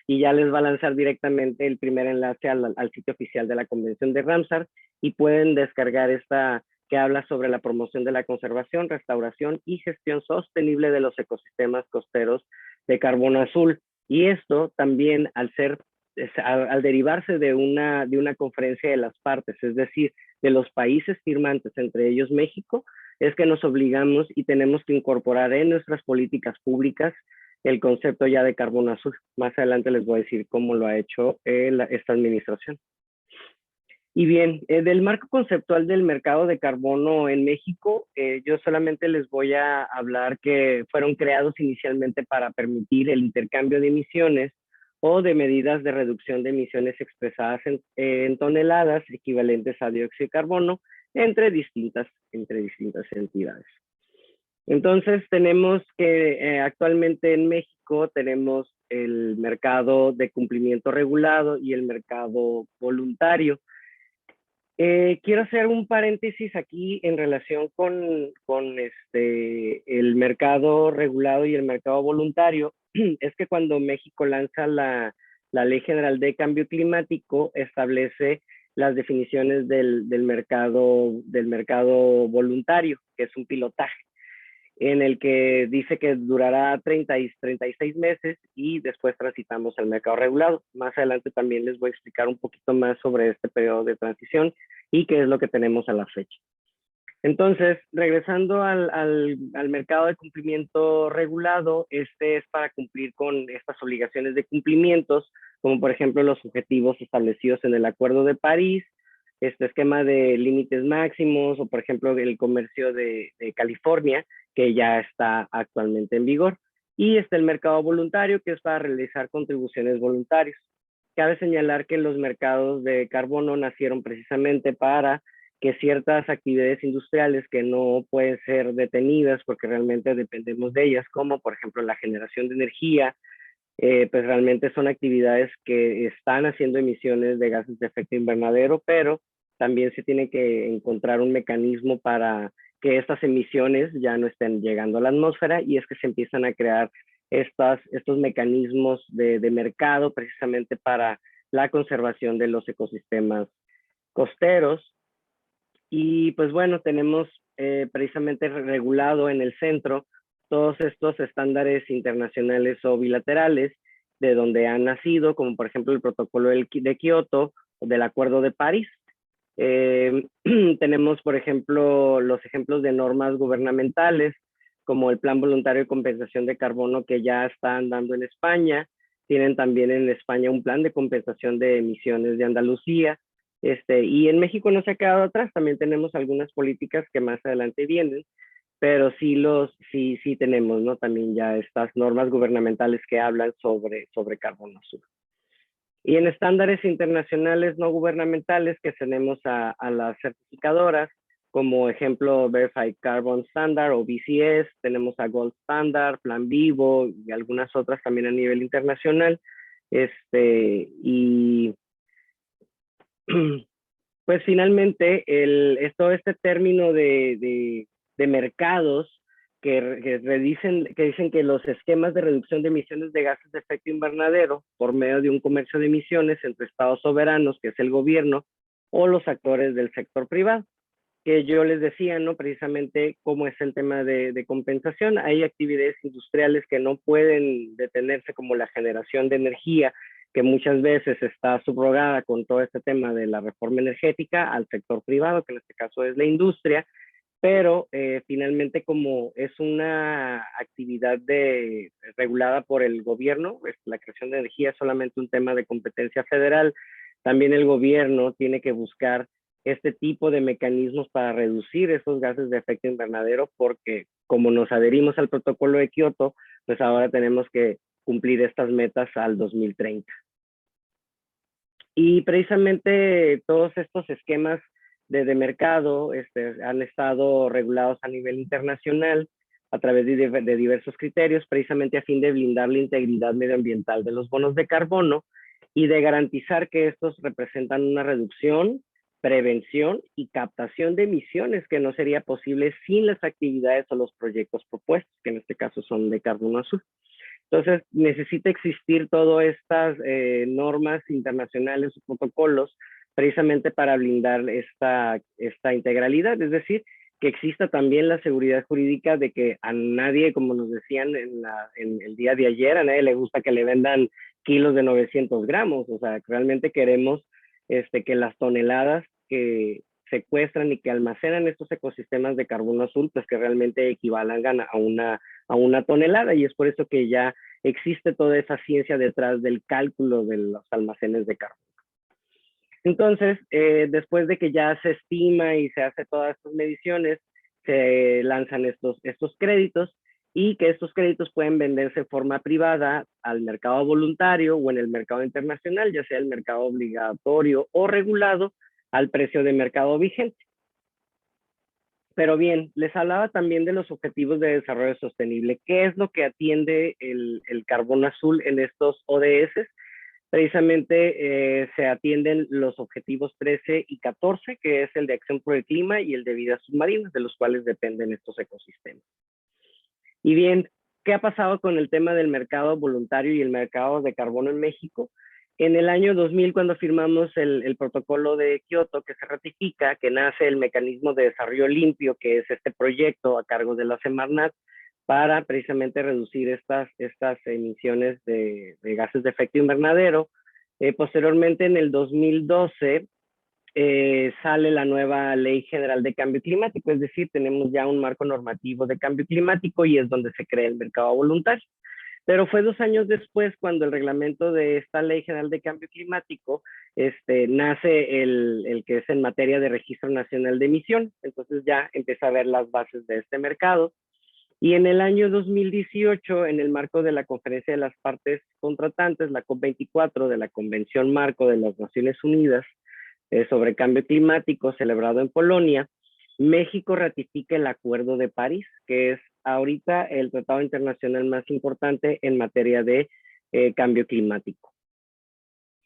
y ya les va a lanzar directamente el primer enlace al sitio oficial de la Convención de Ramsar, y pueden descargar esta que habla sobre la promoción de la conservación, restauración y gestión sostenible de los ecosistemas costeros de carbono azul. Y esto también, al ser al derivarse de una conferencia de las partes, es decir, de los países firmantes, entre ellos México, es que nos obligamos y tenemos que incorporar en nuestras políticas públicas el concepto ya de carbono azul. Más adelante les voy a decir cómo lo ha hecho esta administración. Y bien, del marco conceptual del mercado de carbono en México, yo solamente les voy a hablar que fueron creados inicialmente para permitir el intercambio de emisiones o de medidas de reducción de emisiones expresadas en toneladas equivalentes a dióxido de carbono entre distintas entidades. Entonces tenemos que actualmente en México tenemos el mercado de cumplimiento regulado y el mercado voluntario. Quiero hacer un paréntesis aquí en relación con el mercado regulado y el mercado voluntario. Es que cuando México lanza la Ley General de Cambio Climático, establece las definiciones del mercado voluntario, que es un pilotaje, en el que dice que durará 36 meses y después transitamos al mercado regulado. Más adelante también les voy a explicar un poquito más sobre este periodo de transición y qué es lo que tenemos a la fecha. Entonces, regresando al mercado de cumplimiento regulado, este es para cumplir con estas obligaciones de cumplimientos, como por ejemplo los objetivos establecidos en el Acuerdo de París, este esquema de límites máximos, o por ejemplo el comercio de California, que ya está actualmente en vigor. Y está el mercado voluntario, que es para realizar contribuciones voluntarias. Cabe señalar que los mercados de carbono nacieron precisamente para que ciertas actividades industriales que no pueden ser detenidas porque realmente dependemos de ellas, como por ejemplo la generación de energía, pues realmente son actividades que están haciendo emisiones de gases de efecto invernadero, pero también se tiene que encontrar un mecanismo para que estas emisiones ya no estén llegando a la atmósfera, y es que se empiezan a crear estos mecanismos de mercado precisamente para la conservación de los ecosistemas costeros. Y pues bueno, tenemos precisamente regulado en el centro todos estos estándares internacionales o bilaterales de donde han nacido, como por ejemplo el protocolo de Kioto o del Acuerdo de París. Tenemos, por ejemplo, los ejemplos de normas gubernamentales, como el Plan Voluntario de Compensación de Carbono que ya están dando en España. Tienen también en España un plan de compensación de emisiones de Andalucía. Y en México no se ha quedado atrás, también tenemos algunas políticas que más adelante vienen, pero sí tenemos, ¿no? También ya estas normas gubernamentales que hablan sobre carbono azul. Y en estándares internacionales no gubernamentales que tenemos a las certificadoras, como ejemplo Verified Carbon Standard o BCS, tenemos a Gold Standard, Plan Vivo y algunas otras también a nivel internacional. Y pues finalmente todo este término de mercados que dicen que los esquemas de reducción de emisiones de gases de efecto invernadero por medio de un comercio de emisiones entre estados soberanos, que es el gobierno, o los actores del sector privado, que yo les decía, ¿no? Precisamente cómo es el tema de compensación. Hay actividades industriales que no pueden detenerse, como la generación de energía, que muchas veces está subrogada con todo este tema de la reforma energética al sector privado, que en este caso es la industria, pero finalmente como es una actividad regulada por el gobierno, la creación de energía es solamente un tema de competencia federal, también el gobierno tiene que buscar este tipo de mecanismos para reducir esos gases de efecto invernadero, porque como nos adherimos al protocolo de Kioto, pues ahora tenemos que cumplir estas metas al 2030. Y precisamente todos estos esquemas de mercado han estado regulados a nivel internacional a través de diversos criterios, precisamente a fin de blindar la integridad medioambiental de los bonos de carbono y de garantizar que estos representan una reducción, prevención y captación de emisiones que no sería posible sin las actividades o los proyectos propuestos, que en este caso son de carbono azul. Entonces, necesita existir todas estas normas internacionales o protocolos precisamente para blindar esta integralidad, es decir, que exista también la seguridad jurídica de que a nadie, como nos decían en el día de ayer, a nadie le gusta que le vendan kilos de 900 gramos. O sea, realmente queremos que las toneladas que secuestran y que almacenan estos ecosistemas de carbono azul, pues que realmente equivalgan a una tonelada, y es por eso que ya existe toda esa ciencia detrás del cálculo de los almacenes de carbono. Entonces, después de que ya se estima y se hace todas estas mediciones, se lanzan estos créditos, y que estos créditos pueden venderse de forma privada al mercado voluntario o en el mercado internacional, ya sea el mercado obligatorio o regulado, al precio de mercado vigente. Pero bien, les hablaba también de los objetivos de desarrollo sostenible. ¿Qué es lo que atiende el carbono azul en estos ODS? Precisamente se atienden los objetivos 13 y 14, que es el de acción por el clima y el de vida submarina, de los cuales dependen estos ecosistemas. Y bien, ¿qué ha pasado con el tema del mercado voluntario y el mercado de carbono en México? En el año 2000, cuando firmamos el protocolo de Kioto, que se ratifica, que nace el mecanismo de desarrollo limpio, que es este proyecto a cargo de la Semarnat, para precisamente reducir estas emisiones de gases de efecto invernadero. Posteriormente, en el 2012, sale la nueva Ley General de Cambio Climático, es decir, tenemos ya un marco normativo de cambio climático y es donde se crea el mercado voluntario. Pero fue 2 años después cuando el reglamento de esta Ley General de Cambio Climático nace el que es en materia de Registro Nacional de Emisiones. Entonces ya empieza a ver las bases de este mercado. Y en el año 2018, en el marco de la Conferencia de las Partes Contratantes, la COP24 de la Convención Marco de las Naciones Unidas sobre Cambio Climático, celebrado en Polonia, México ratifica el Acuerdo de París, que es ahorita el tratado internacional más importante en materia de cambio climático.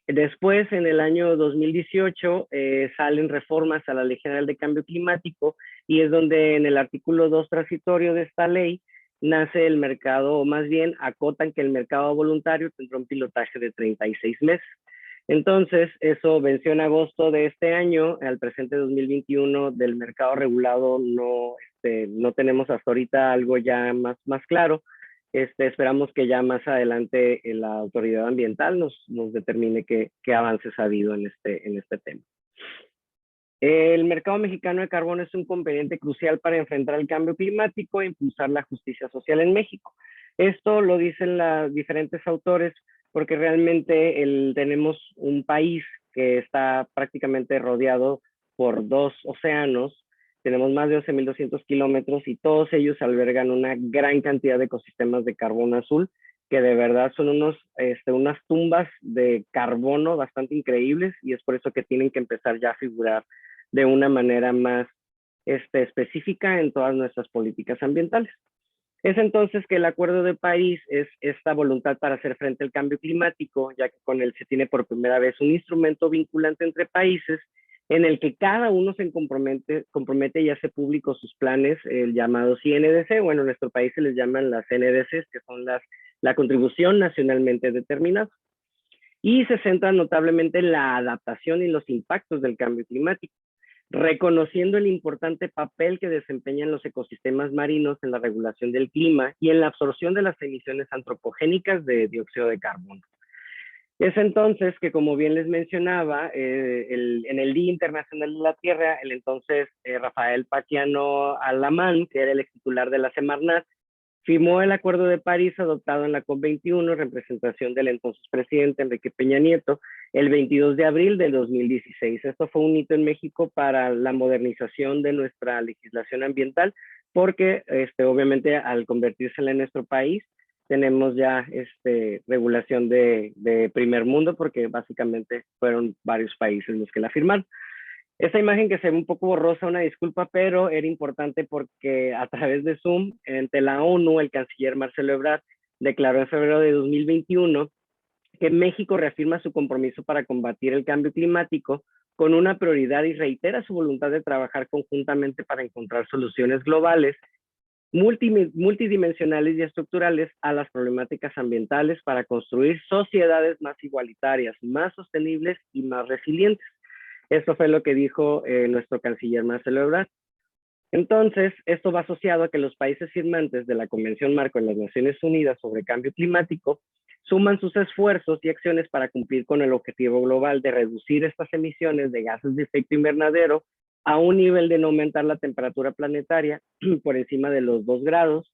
Después, en el año 2018, salen reformas a la Ley General de Cambio Climático, y es donde en el artículo 2 transitorio de esta ley nace el mercado, o más bien acotan que el mercado voluntario tendrá un pilotaje de 36 meses. Entonces, eso venció en agosto de este año. Al presente 2021 del mercado regulado no tenemos hasta ahorita algo ya más claro. Esperamos que ya más adelante la autoridad ambiental nos determine qué avances ha habido en este tema. El mercado mexicano de carbono es un componente crucial para enfrentar el cambio climático e impulsar la justicia social en México. Esto lo dicen los diferentes autores porque realmente tenemos un país que está prácticamente rodeado por 2 océanos. Tenemos más de 12.200 kilómetros y todos ellos albergan una gran cantidad de ecosistemas de carbono azul, que de verdad son unas tumbas de carbono bastante increíbles, y es por eso que tienen que empezar ya a figurar de una manera más específica en todas nuestras políticas ambientales. Es entonces que el Acuerdo de París es esta voluntad para hacer frente al cambio climático, ya que con él se tiene por primera vez un instrumento vinculante entre países en el que cada uno se compromete y hace público sus planes, el llamado CNDC. Bueno, en nuestro país se les llaman las NDCs, que son la contribución nacionalmente determinada. Y se centra notablemente en la adaptación y los impactos del cambio climático, reconociendo el importante papel que desempeñan los ecosistemas marinos en la regulación del clima y en la absorción de las emisiones antropogénicas de dióxido de carbono. Es entonces que, como bien les mencionaba, en el Día Internacional de la Tierra, el entonces Rafael Paquiano Alamán, que era el ex titular de la Semarnat, firmó el Acuerdo de París adoptado en la COP21 en representación del entonces presidente Enrique Peña Nieto el 22 de abril del 2016. Esto fue un hito en México para la modernización de nuestra legislación ambiental, porque obviamente al convertírsela en nuestro país, tenemos ya regulación de primer mundo, porque básicamente fueron varios países los que la firmaron. Esta imagen que se ve un poco borrosa, una disculpa, pero era importante porque a través de Zoom, ante la ONU, el canciller Marcelo Ebrard declaró en febrero de 2021 que México reafirma su compromiso para combatir el cambio climático con una prioridad y reitera su voluntad de trabajar conjuntamente para encontrar soluciones globales, multidimensionales y estructurales a las problemáticas ambientales para construir sociedades más igualitarias, más sostenibles y más resilientes. Esto fue lo que dijo nuestro canciller Marcelo Ebrard. Entonces, esto va asociado a que los países firmantes de la Convención Marco de las Naciones Unidas sobre Cambio Climático suman sus esfuerzos y acciones para cumplir con el objetivo global de reducir estas emisiones de gases de efecto invernadero a un nivel de no aumentar la temperatura planetaria por encima de los 2 grados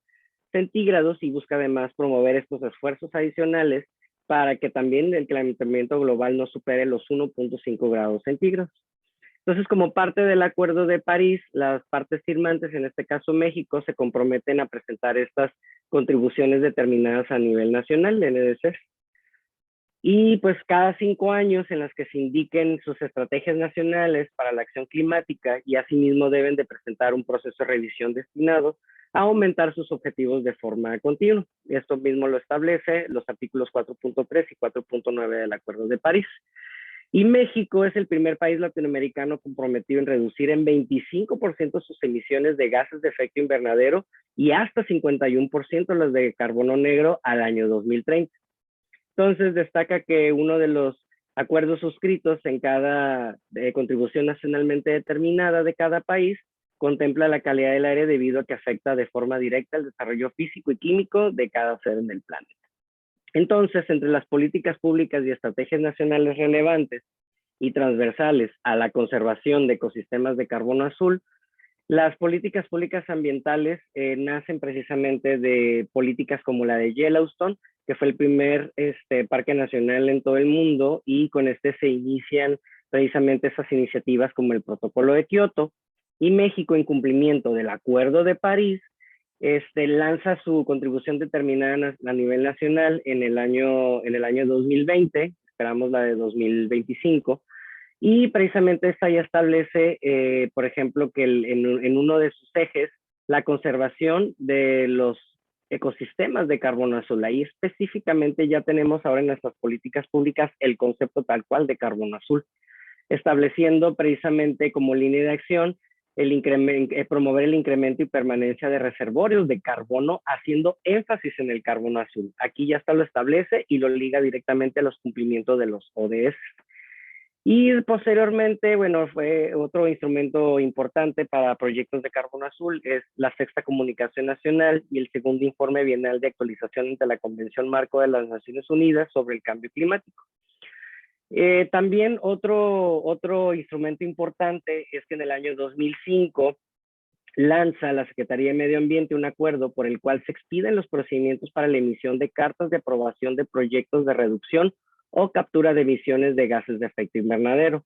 centígrados, y busca además promover estos esfuerzos adicionales para que también el calentamiento global no supere los 1.5 grados centígrados. Entonces, como parte del Acuerdo de París, las partes firmantes, en este caso México, se comprometen a presentar estas contribuciones determinadas a nivel nacional, NDCs. Y pues cada 5 años en las que se indiquen sus estrategias nacionales para la acción climática, y asimismo deben de presentar un proceso de revisión destinado a aumentar sus objetivos de forma continua. Esto mismo lo establece los artículos 4.3 y 4.9 del Acuerdo de París. Y México es el primer país latinoamericano comprometido en reducir en 25% sus emisiones de gases de efecto invernadero y hasta 51% las de carbono negro al año 2030. Entonces destaca que uno de los acuerdos suscritos en cada contribución nacionalmente determinada de cada país contempla la calidad del aire debido a que afecta de forma directa el desarrollo físico y químico de cada ser en el planeta. Entonces, entre las políticas públicas y estrategias nacionales relevantes y transversales a la conservación de ecosistemas de carbono azul, las políticas públicas ambientales nacen precisamente de políticas como la de Yellowstone, que fue el primer parque nacional en todo el mundo, y con este se inician precisamente esas iniciativas como el Protocolo de Kioto, y México, en cumplimiento del Acuerdo de París, lanza su contribución determinada a nivel nacional en el año 2020, esperamos la de 2025, y precisamente esta ya establece, por ejemplo, que en uno de sus ejes, la conservación de los ecosistemas de carbono azul. Ahí específicamente ya tenemos ahora en nuestras políticas públicas el concepto tal cual de carbono azul, estableciendo precisamente como línea de acción promover el incremento y permanencia de reservorios de carbono, haciendo énfasis en el carbono azul. Aquí ya está, lo establece y lo liga directamente a los cumplimientos de los ODS. Y posteriormente, bueno, fue otro instrumento importante para proyectos de carbono azul, es la sexta comunicación nacional y el segundo informe bienal de actualización ante la Convención Marco de las Naciones Unidas sobre el Cambio Climático. También otro instrumento importante es que en el año 2005 lanza la Secretaría de Medio Ambiente un acuerdo por el cual se expiden los procedimientos para la emisión de cartas de aprobación de proyectos de reducción o captura de emisiones de gases de efecto invernadero.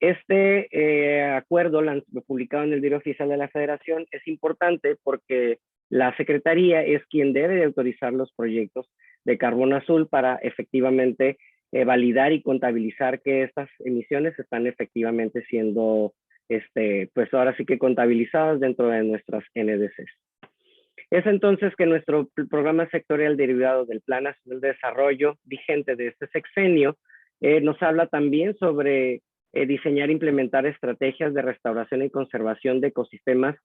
Este acuerdo, publicado en el Diario Oficial de la Federación, es importante porque la Secretaría es quien debe de autorizar los proyectos de carbono azul para efectivamente validar y contabilizar que estas emisiones están efectivamente siendo, pues ahora sí que contabilizadas dentro de nuestras NDCs. Es entonces que nuestro programa sectorial derivado del Plan Nacional de Desarrollo vigente de este sexenio nos habla también sobre diseñar e implementar estrategias de restauración y conservación de ecosistemas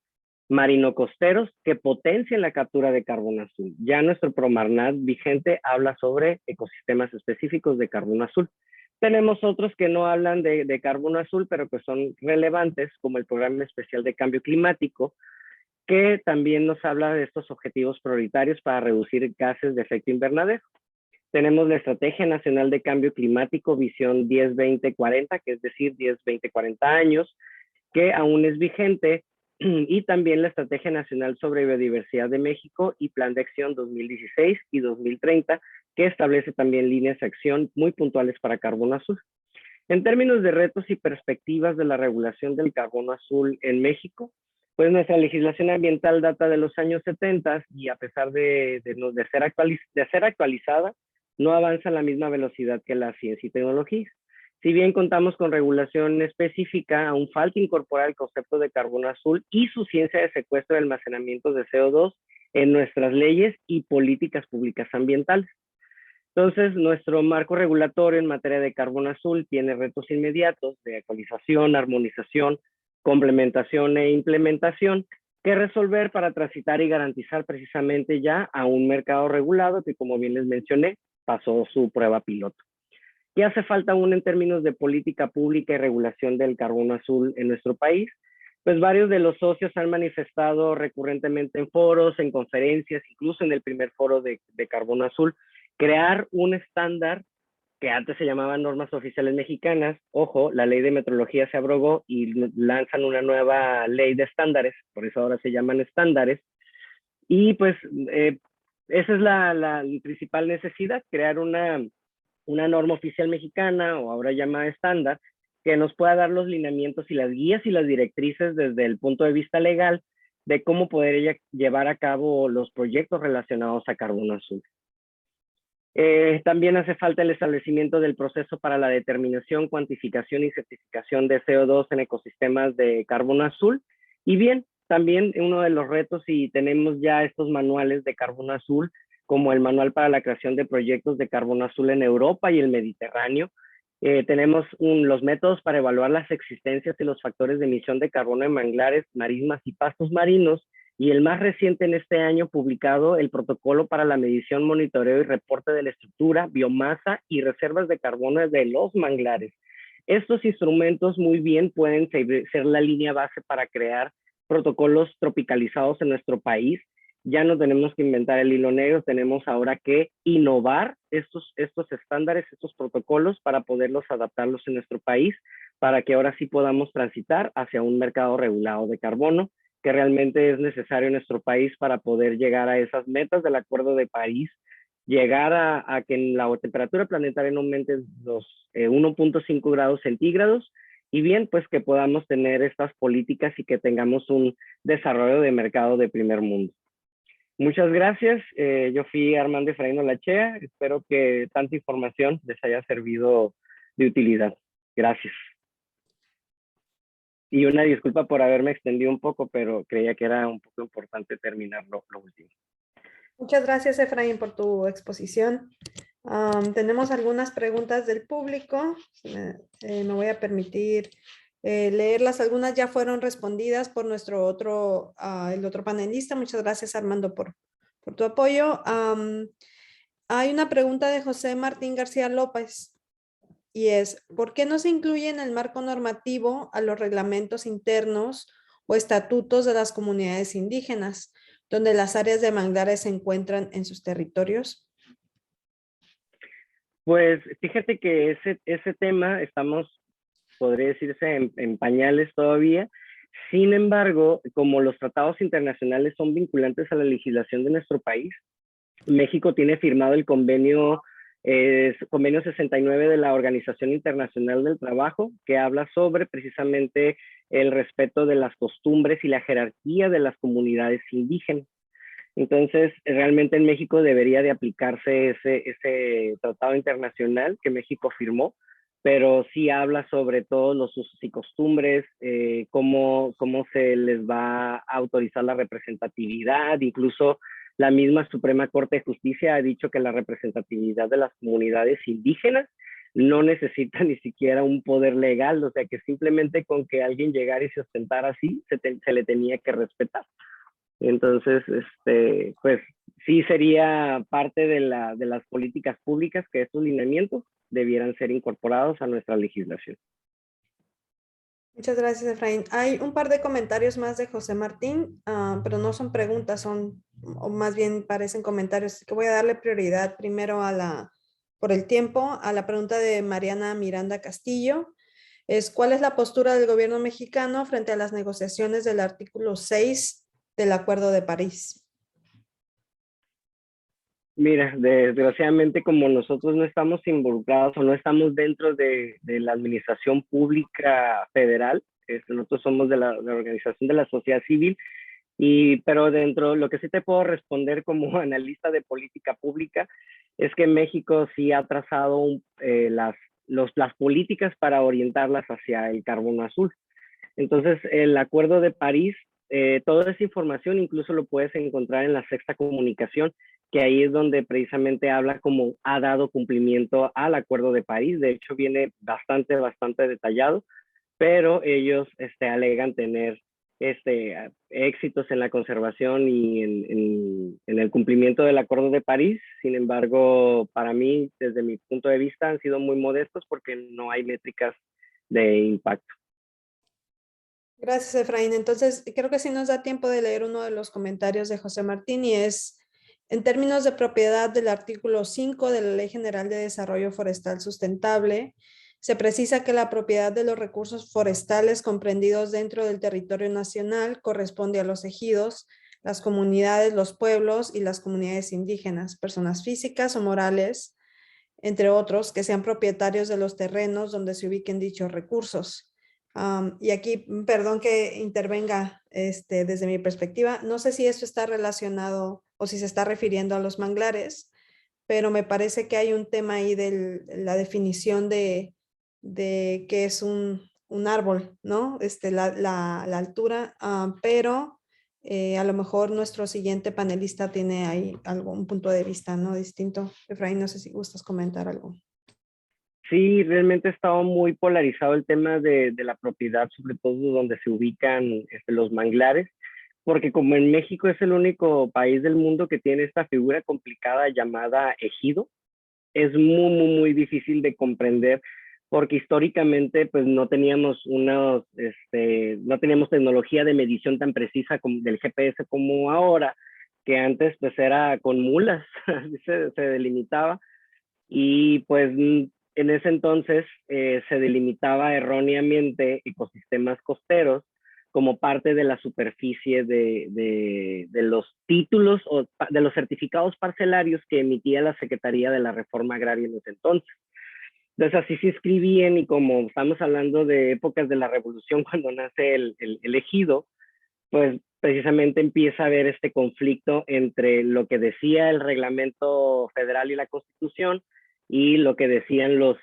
marino-costeros que potencien la captura de carbono azul. Ya nuestro Promarnat vigente habla sobre ecosistemas específicos de carbono azul. Tenemos otros que no hablan de carbono azul, pero que son relevantes, como el Programa Especial de Cambio Climático, que también nos habla de estos objetivos prioritarios para reducir gases de efecto invernadero. Tenemos la Estrategia Nacional de Cambio Climático, Visión 10-20-40, que es decir, 10-20-40 años, que aún es vigente, y también la Estrategia Nacional sobre Biodiversidad de México y Plan de Acción 2016 y 2030, que establece también líneas de acción muy puntuales para carbono azul. En términos de retos y perspectivas de la regulación del carbono azul en México, pues nuestra legislación ambiental data de los años 70 y a pesar de ser actualizada, no avanza a la misma velocidad que la ciencia y tecnología. Si bien contamos con regulación específica, aún falta incorporar el concepto de carbono azul y su ciencia de secuestro y almacenamiento de CO2 en nuestras leyes y políticas públicas ambientales. Entonces, nuestro marco regulatorio en materia de carbono azul tiene retos inmediatos de actualización, armonización, complementación e implementación que resolver para transitar y garantizar precisamente ya a un mercado regulado que, como bien les mencioné, pasó su prueba piloto. ¿Qué hace falta aún en términos de política pública y regulación del carbono azul en nuestro país? Pues varios de los socios han manifestado recurrentemente en foros, en conferencias, incluso en el primer foro de carbono azul, crear un estándar que antes se llamaban normas oficiales mexicanas. Ojo, la ley de metrología se abrogó y lanzan una nueva ley de estándares, por eso ahora se llaman estándares. Y pues esa es la principal necesidad, crear una norma oficial mexicana, o ahora llamada estándar, que nos pueda dar los lineamientos y las guías y las directrices desde el punto de vista legal de cómo poder llevar a cabo los proyectos relacionados a carbono azul. También hace falta el establecimiento del proceso para la determinación, cuantificación y certificación de CO2 en ecosistemas de carbono azul. Y bien, también uno de los retos, y tenemos ya estos manuales de carbono azul, como el manual para la creación de proyectos de carbono azul en Europa y el Mediterráneo. Tenemos los métodos para evaluar las existencias y los factores de emisión de carbono en manglares, marismas y pastos marinos, y el más reciente en este año publicado, el protocolo para la medición, monitoreo y reporte de la estructura, biomasa y reservas de carbono de los manglares. Estos instrumentos muy bien pueden ser la línea base para crear protocolos tropicalizados en nuestro país. Ya no tenemos que inventar el hilo negro, tenemos ahora que innovar estos estándares, estos protocolos para poderlos adaptarlos en nuestro país, para que ahora sí podamos transitar hacia un mercado regulado de carbono, que realmente es necesario en nuestro país para poder llegar a esas metas del Acuerdo de París, llegar a que la temperatura planetaria no aumente los 1.5 grados centígrados, y bien, pues que podamos tener estas políticas y que tengamos un desarrollo de mercado de primer mundo. Muchas gracias. Yo fui Armando Efraín Olachea. Espero que tanta información les haya servido de utilidad. Gracias. Y una disculpa por haberme extendido un poco, pero creía que era un poco importante terminar lo último. Muchas gracias, Efraín, por tu exposición. Tenemos algunas preguntas del público. Me voy a permitir leerlas. Algunas ya fueron respondidas por nuestro el otro panelista. Muchas gracias, Armando, por tu apoyo. Hay una pregunta de José Martín García López. Y es, ¿por qué no se incluye en el marco normativo a los reglamentos internos o estatutos de las comunidades indígenas, donde las áreas de manglares se encuentran en sus territorios? Pues fíjate que ese tema podría decirse, en pañales todavía. Sin embargo, como los tratados internacionales son vinculantes a la legislación de nuestro país, México tiene firmado el convenio 69 de la Organización Internacional del Trabajo, que habla sobre precisamente el respeto de las costumbres y la jerarquía de las comunidades indígenas. Entonces, realmente en México debería de aplicarse ese tratado internacional que México firmó, pero sí habla sobre todos los usos y costumbres, cómo se les va a autorizar la representatividad. Incluso la misma Suprema Corte de Justicia ha dicho que la representatividad de las comunidades indígenas no necesita ni siquiera un poder legal, o sea que simplemente con que alguien llegara y se ostentara así, se le tenía que respetar. Entonces, pues sí sería parte de las políticas públicas que estos lineamientos debieran ser incorporados a nuestra legislación. Muchas gracias, Efraín. Hay un par de comentarios más de José Martín, pero no son preguntas, o más bien parecen comentarios. Así que voy a darle prioridad primero por el tiempo, a la pregunta de Mariana Miranda Castillo. ¿Cuál es la postura del gobierno mexicano frente a las negociaciones del artículo 6 del Acuerdo de París? Mira, desgraciadamente, como nosotros no estamos involucrados o no estamos dentro de la administración pública federal, nosotros somos de la organización de la sociedad civil, pero dentro, lo que sí te puedo responder como analista de política pública es que México sí ha trazado las políticas para orientarlas hacia el carbono azul. Entonces, el Acuerdo de París, toda esa información incluso lo puedes encontrar en la Sexta Comunicación, que ahí es donde precisamente habla cómo ha dado cumplimiento al Acuerdo de París. De hecho, viene bastante detallado, pero ellos alegan tener éxitos en la conservación y en el cumplimiento del Acuerdo de París. Sin embargo, para mí, desde mi punto de vista, han sido muy modestos porque no hay métricas de impacto. Gracias, Efraín. Entonces, creo que sí nos da tiempo de leer uno de los comentarios de José Martín, y es En términos de propiedad del artículo 5 de la Ley General de Desarrollo Forestal Sustentable, se precisa que la propiedad de los recursos forestales comprendidos dentro del territorio nacional corresponde a los ejidos, las comunidades, los pueblos y las comunidades indígenas, personas físicas o morales, entre otros, que sean propietarios de los terrenos donde se ubiquen dichos recursos. Y aquí, perdón que intervenga desde mi perspectiva, no sé si esto está relacionado o si se está refiriendo a los manglares, pero me parece que hay un tema ahí de la definición de qué es un árbol, ¿no? La altura, pero a lo mejor nuestro siguiente panelista tiene ahí algún punto de vista, ¿no? Distinto. Efraín, no sé si gustas comentar algo. Sí, realmente ha estado muy polarizado el tema de la propiedad, sobre todo donde se ubican los manglares, porque como en México es el único país del mundo que tiene esta figura complicada llamada ejido, es muy difícil de comprender porque históricamente pues no teníamos no teníamos tecnología de medición tan precisa como del GPS como ahora, que antes pues era con mulas, se delimitaba y pues en ese entonces se delimitaba erróneamente ecosistemas costeros como parte de la superficie de los títulos o de los certificados parcelarios que emitía la Secretaría de la Reforma Agraria en ese entonces. Entonces así se escribían y como estamos hablando de épocas de la Revolución cuando nace el ejido, pues precisamente empieza a haber este conflicto entre lo que decía el reglamento federal y la Constitución y lo que decían los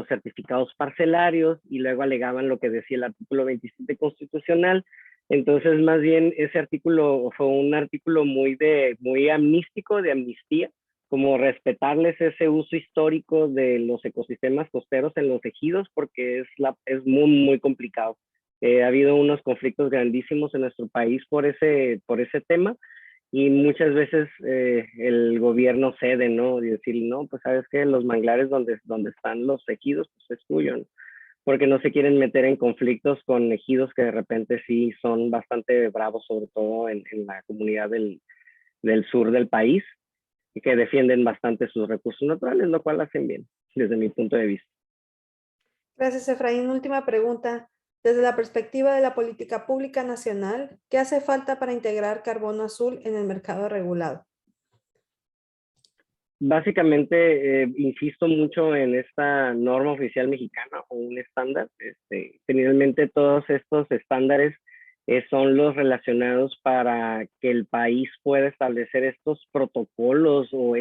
certificados parcelarios y luego alegaban lo que decía el artículo 27 constitucional. Entonces, más bien, ese artículo fue un artículo muy amnístico, de amnistía, como respetarles ese uso histórico de los ecosistemas costeros en los ejidos, porque es muy complicado. Ha habido unos conflictos grandísimos en nuestro país por ese tema y muchas veces el gobierno cede, ¿no? Y decir, no, pues sabes que los manglares donde están los ejidos, pues es tuyo, ¿no? Porque no se quieren meter en conflictos con ejidos que de repente sí son bastante bravos, sobre todo en la comunidad del sur del país, y que defienden bastante sus recursos naturales, lo cual hacen bien, desde mi punto de vista. Gracias, Efraín. Última pregunta. Desde la perspectiva de la política pública nacional, ¿qué hace falta para integrar carbono azul en el mercado regulado? Básicamente, insisto mucho en esta norma oficial mexicana o un estándar. Generalmente todos estos estándares son los relacionados para que el país pueda establecer estos protocolos o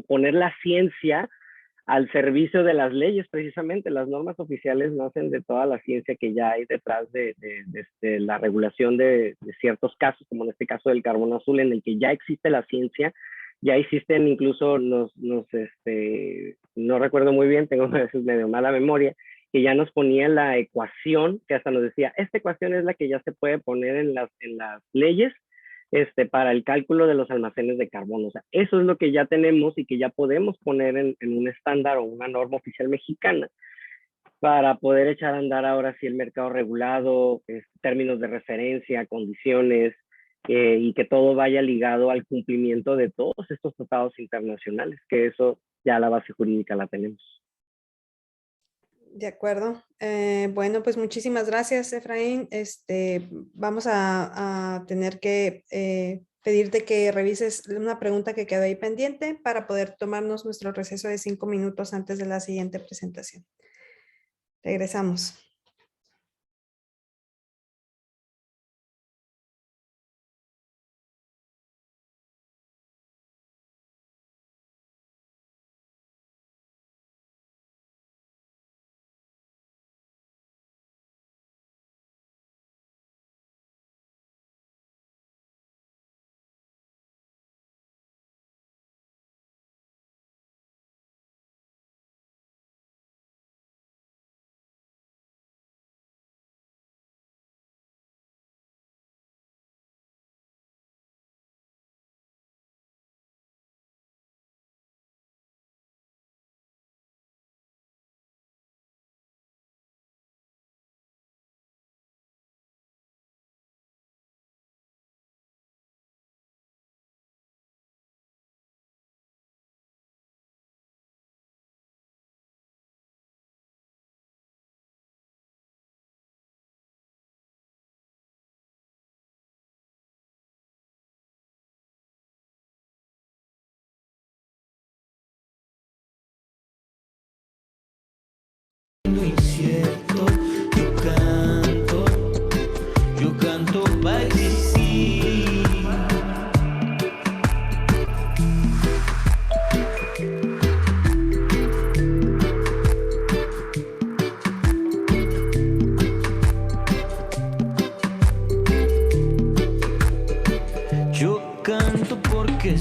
poner la ciencia al servicio de las leyes. Precisamente las normas oficiales nacen de toda la ciencia que ya hay detrás de la regulación de ciertos casos, como en este caso del carbono azul, en el que ya existe la ciencia. Ya existen incluso no recuerdo muy bien, tengo a veces medio mala memoria, que ya nos ponía la ecuación, que hasta nos decía, esta ecuación es la que ya se puede poner en las leyes para el cálculo de los almacenes de carbono. O sea, eso es lo que ya tenemos y que ya podemos poner en un estándar o una norma oficial mexicana para poder echar a andar ahora sí el mercado regulado, términos de referencia, condiciones, y que todo vaya ligado al cumplimiento de todos estos tratados internacionales, que eso ya la base jurídica la tenemos. De acuerdo. Bueno, pues muchísimas gracias, Efraín. Vamos a tener que pedirte que revises una pregunta que quedó ahí pendiente para poder tomarnos nuestro receso de 5 minutos antes de la siguiente presentación. Regresamos.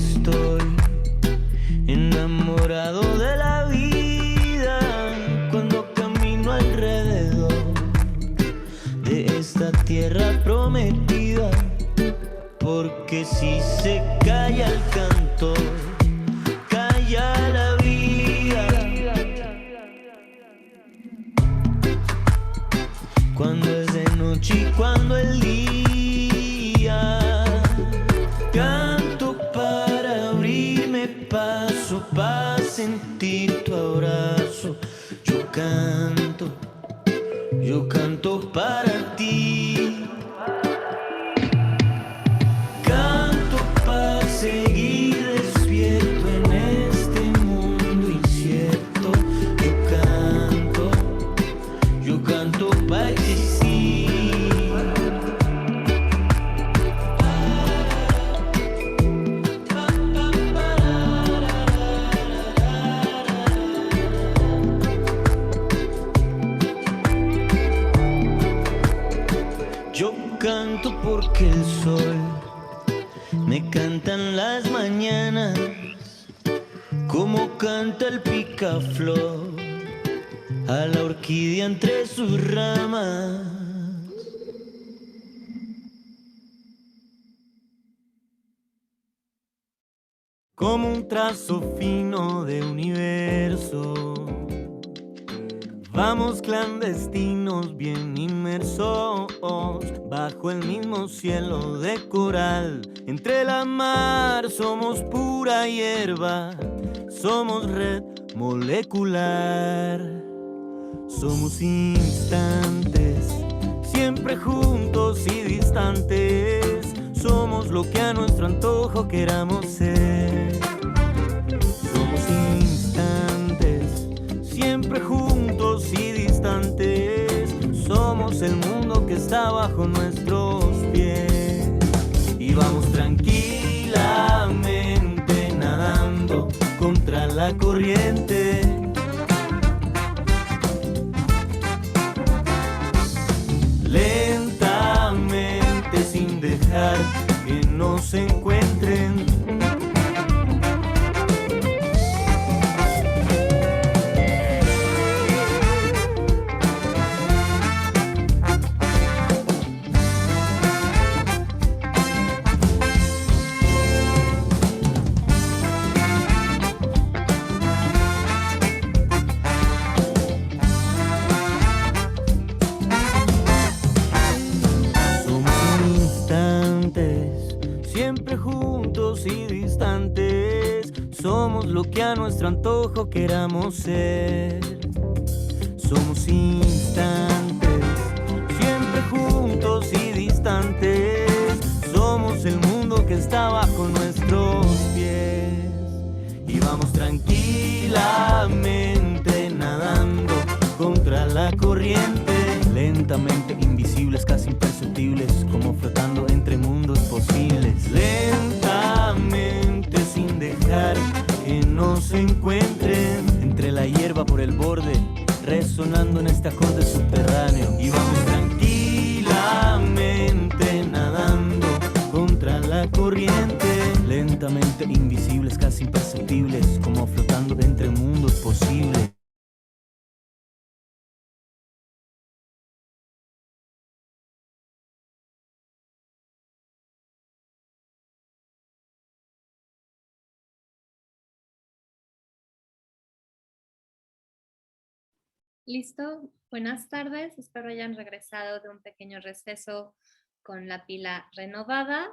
estoy enamorado de la vida cuando camino alrededor de esta tierra prometida, porque si se calla el canto, calla la vida. Cuando es de noche y cuando el día, canto para abrirme paso, para sentir tu abrazo. Yo canto para ti. Canto para seguir despierto en este mundo incierto. Yo canto para existir. Yo canto porque el sol me canta en las mañanas, como canta el picaflor a la orquídea entre sus ramas. Como un trazo fino de universo, vamos clandestinos, bien inmersos, bajo el mismo cielo de coral. Entre la mar somos pura hierba, somos red molecular. Somos instantes, siempre juntos y distantes. Somos lo que a nuestro antojo queramos ser. Somos instantes, siempre juntos y distantes. Somos el mundo que está bajo nuestros pies. Y vamos tranquilamente nadando contra la corriente. Lentamente, sin dejar que nos encuentren. Siempre juntos y distantes, somos lo que a nuestro antojo queramos ser. Somos instantes, siempre juntos y distantes, somos el mundo que está bajo nuestros pies. Y vamos tranquilamente nadando contra la corriente. Lentamente invisibles, casi imperceptibles, como flotando entre mundos posibles. Lentamente, sin dejar que nos encuentren. Entre la hierba por el borde, resonando en este acorde subterráneo. Y vamos tranquilamente nadando contra la corriente. Lentamente invisibles, casi imperceptibles, como flotando entre mundos posibles. Listo, buenas tardes, espero hayan regresado de un pequeño receso con la pila renovada.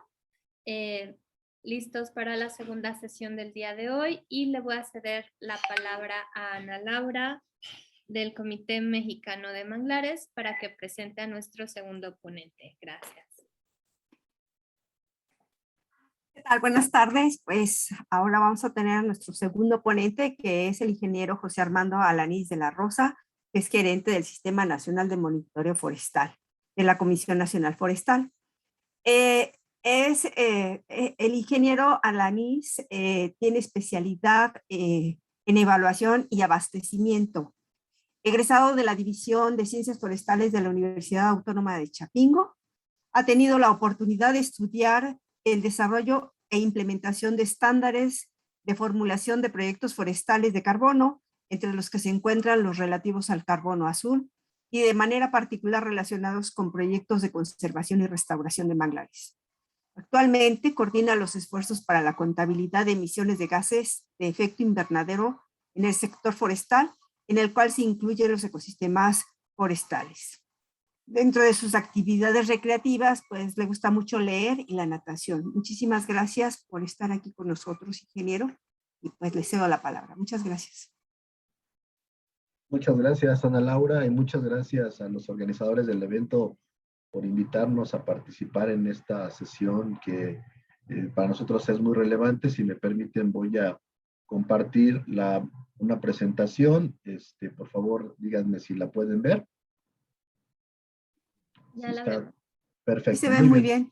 Listos para la segunda sesión del día de hoy y le voy a ceder la palabra a Ana Laura del Comité Mexicano de Manglares para que presente a nuestro segundo ponente. Gracias. ¿Qué tal? Buenas tardes. Pues ahora vamos a tener a nuestro segundo ponente, que es el ingeniero José Armando Alanís de la Rosa, que es gerente del Sistema Nacional de Monitoreo Forestal, de la Comisión Nacional Forestal. El ingeniero Alanís tiene especialidad en evaluación y abastecimiento. Egresado de la División de Ciencias Forestales de la Universidad Autónoma de Chapingo, ha tenido la oportunidad de estudiar el desarrollo e implementación de estándares de formulación de proyectos forestales de carbono, entre los que se encuentran los relativos al carbono azul y de manera particular relacionados con proyectos de conservación y restauración de manglares. Actualmente coordina los esfuerzos para la contabilidad de emisiones de gases de efecto invernadero en el sector forestal, en el cual se incluyen los ecosistemas forestales. Dentro de sus actividades recreativas, pues le gusta mucho leer y la natación. Muchísimas gracias por estar aquí con nosotros, ingeniero, y pues le cedo la palabra. Muchas gracias. Muchas gracias, Ana Laura, y muchas gracias a los organizadores del evento por invitarnos a participar en esta sesión que para nosotros es muy relevante. Si me permiten, voy a compartir una presentación. Por favor, díganme si la pueden ver. Ya la veo. Perfecto. Y se ve muy bien.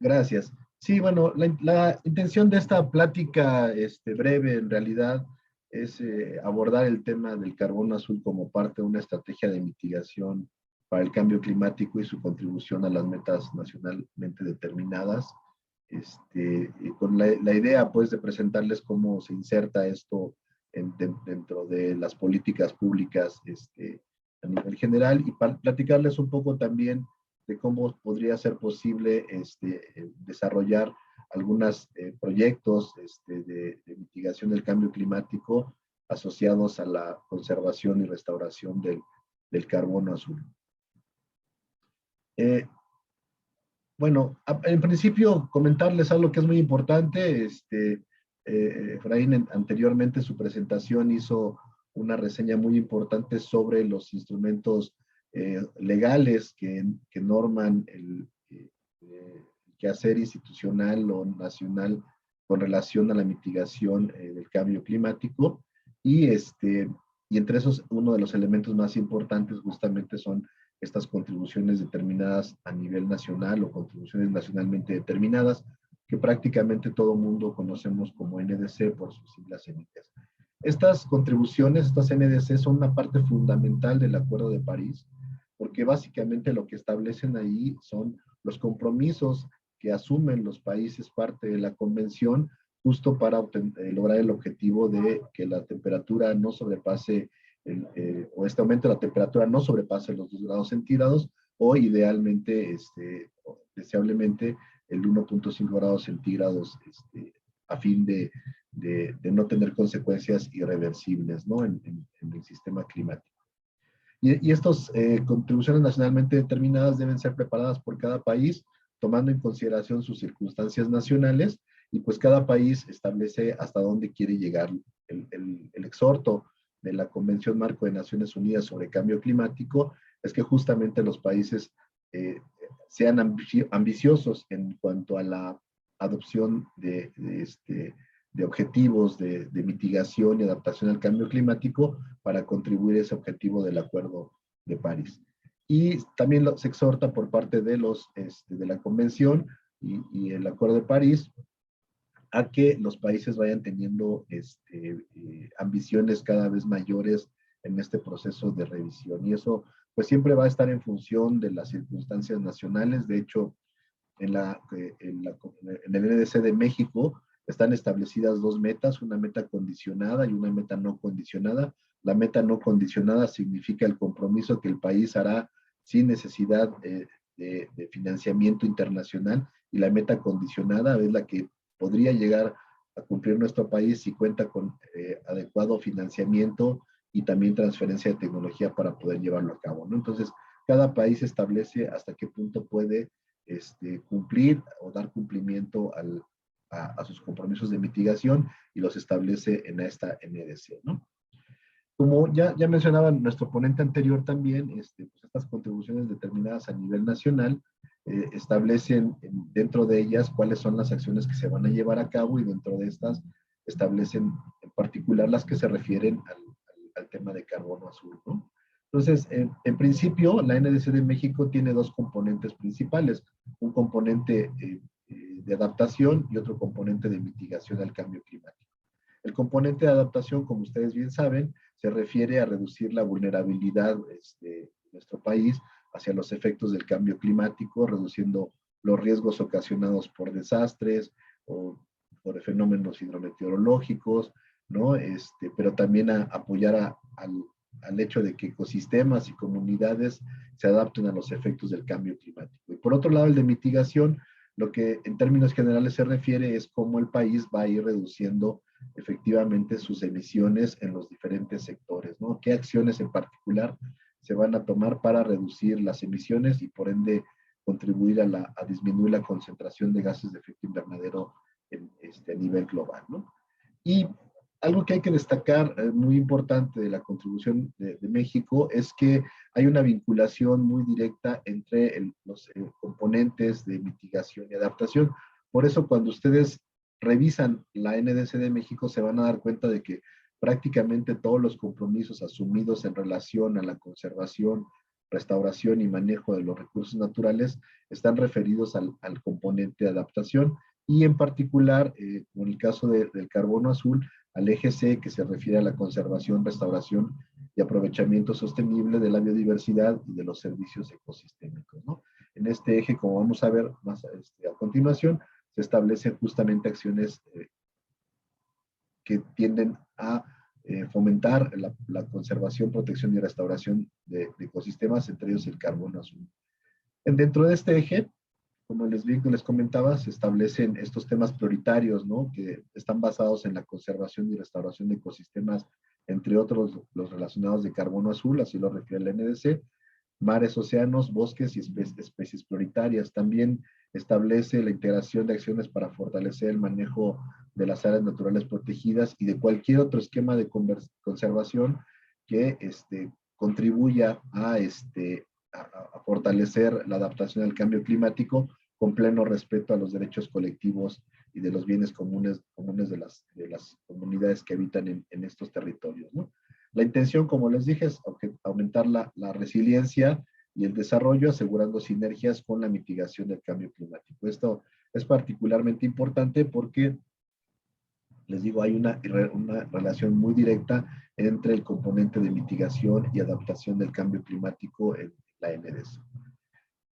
Gracias. Sí, bueno, la intención de esta plática breve, en realidad, es abordar el tema del carbono azul como parte de una estrategia de mitigación para el cambio climático y su contribución a las metas nacionalmente determinadas. Con la idea, pues, de presentarles cómo se inserta esto dentro de las políticas públicas a nivel general, y platicarles un poco también de cómo podría ser posible desarrollar algunos proyectos de mitigación del cambio climático asociados a la conservación y restauración del carbono azul. Bueno, en principio comentarles algo que es muy importante. Efraín anteriormente en su presentación hizo una reseña muy importante sobre los instrumentos legales que norman el quehacer institucional o nacional con relación a la mitigación del cambio climático, y entre esos uno de los elementos más importantes justamente son estas contribuciones determinadas a nivel nacional o contribuciones nacionalmente determinadas, que prácticamente todo mundo conocemos como NDC por sus siglas en inglés. Estas contribuciones, estas NDC, son una parte fundamental del Acuerdo de París, porque básicamente lo que establecen ahí son los compromisos que asumen los países parte de la convención, justo para lograr el objetivo de que la temperatura no sobrepase, o este aumento de la temperatura no sobrepase los 2 grados centígrados, o idealmente, deseablemente, el 1.5 grados centígrados, a fin de no tener consecuencias irreversibles, ¿no? en el sistema climático. Y estas contribuciones nacionalmente determinadas deben ser preparadas por cada país, tomando en consideración sus circunstancias nacionales, y pues cada país establece hasta dónde quiere llegar. El exhorto de la Convención Marco de Naciones Unidas sobre Cambio Climático es que justamente los países sean ambiciosos en cuanto a la adopción de objetivos de mitigación y adaptación al cambio climático para contribuir a ese objetivo del Acuerdo de París. Y también se exhorta por parte de la Convención y el Acuerdo de París a que los países vayan teniendo ambiciones cada vez mayores en este proceso de revisión. Y eso pues siempre va a estar en función de las circunstancias nacionales. De hecho, en el NDC de México están establecidas 2 metas, una meta condicionada y una meta no condicionada. La meta no condicionada significa el compromiso que el país hará sin necesidad de financiamiento internacional, y la meta condicionada es la que podría llegar a cumplir nuestro país si cuenta con adecuado financiamiento y también transferencia de tecnología para poder llevarlo a cabo, ¿no? Entonces, cada país establece hasta qué punto puede cumplir o dar cumplimiento a sus compromisos de mitigación, y los establece en esta NDC, ¿no? Como ya mencionaba nuestro ponente anterior también, pues estas contribuciones determinadas a nivel nacional establecen dentro de ellas cuáles son las acciones que se van a llevar a cabo, y dentro de estas establecen en particular las que se refieren al tema de carbono azul, ¿no? Entonces, en principio, la NDC de México tiene 2 componentes principales: un componente de adaptación y otro componente de mitigación al cambio climático. El componente de adaptación, como ustedes bien saben, se refiere a reducir la vulnerabilidad de nuestro país hacia los efectos del cambio climático, reduciendo los riesgos ocasionados por desastres, o por fenómenos hidrometeorológicos, ¿no? Pero también a apoyar al hecho de que ecosistemas y comunidades se adapten a los efectos del cambio climático. Y por otro lado, el de mitigación, lo que en términos generales se refiere es cómo el país va a ir reduciendo efectivamente sus emisiones en los diferentes sectores, ¿no? ¿Qué acciones en particular se van a tomar para reducir las emisiones y por ende contribuir a disminuir la concentración de gases de efecto invernadero a nivel global, ¿no? Y algo que hay que destacar muy importante de la contribución de México es que hay una vinculación muy directa entre los componentes de mitigación y adaptación. Por eso cuando ustedes revisan la NDC de México se van a dar cuenta de que prácticamente todos los compromisos asumidos en relación a la conservación, restauración y manejo de los recursos naturales están referidos al componente de adaptación y en particular, en el caso del carbono azul, al eje C, que se refiere a la conservación, restauración y aprovechamiento sostenible de la biodiversidad y de los servicios ecosistémicos, ¿no? En este eje, como vamos a ver más a continuación, se establecen justamente acciones que tienden a fomentar la conservación, protección y restauración de ecosistemas, entre ellos el carbono azul. Dentro de este eje, como les comentaba, se establecen estos temas prioritarios, ¿no? Que están basados en la conservación y restauración de ecosistemas, entre otros los relacionados de carbono azul, así lo refiere el NDC, mares, océanos, bosques y especies prioritarias. También establece la integración de acciones para fortalecer el manejo de las áreas naturales protegidas y de cualquier otro esquema de conservación que contribuya a fortalecer la adaptación al cambio climático con pleno respeto a los derechos colectivos y de los bienes comunes de las comunidades que habitan en estos territorios, ¿no? La intención, como les dije, es aumentar la resiliencia y el desarrollo, asegurando sinergias con la mitigación del cambio climático. Esto es particularmente importante porque, les digo, hay una relación muy directa entre el componente de mitigación y adaptación del cambio climático en la NDC.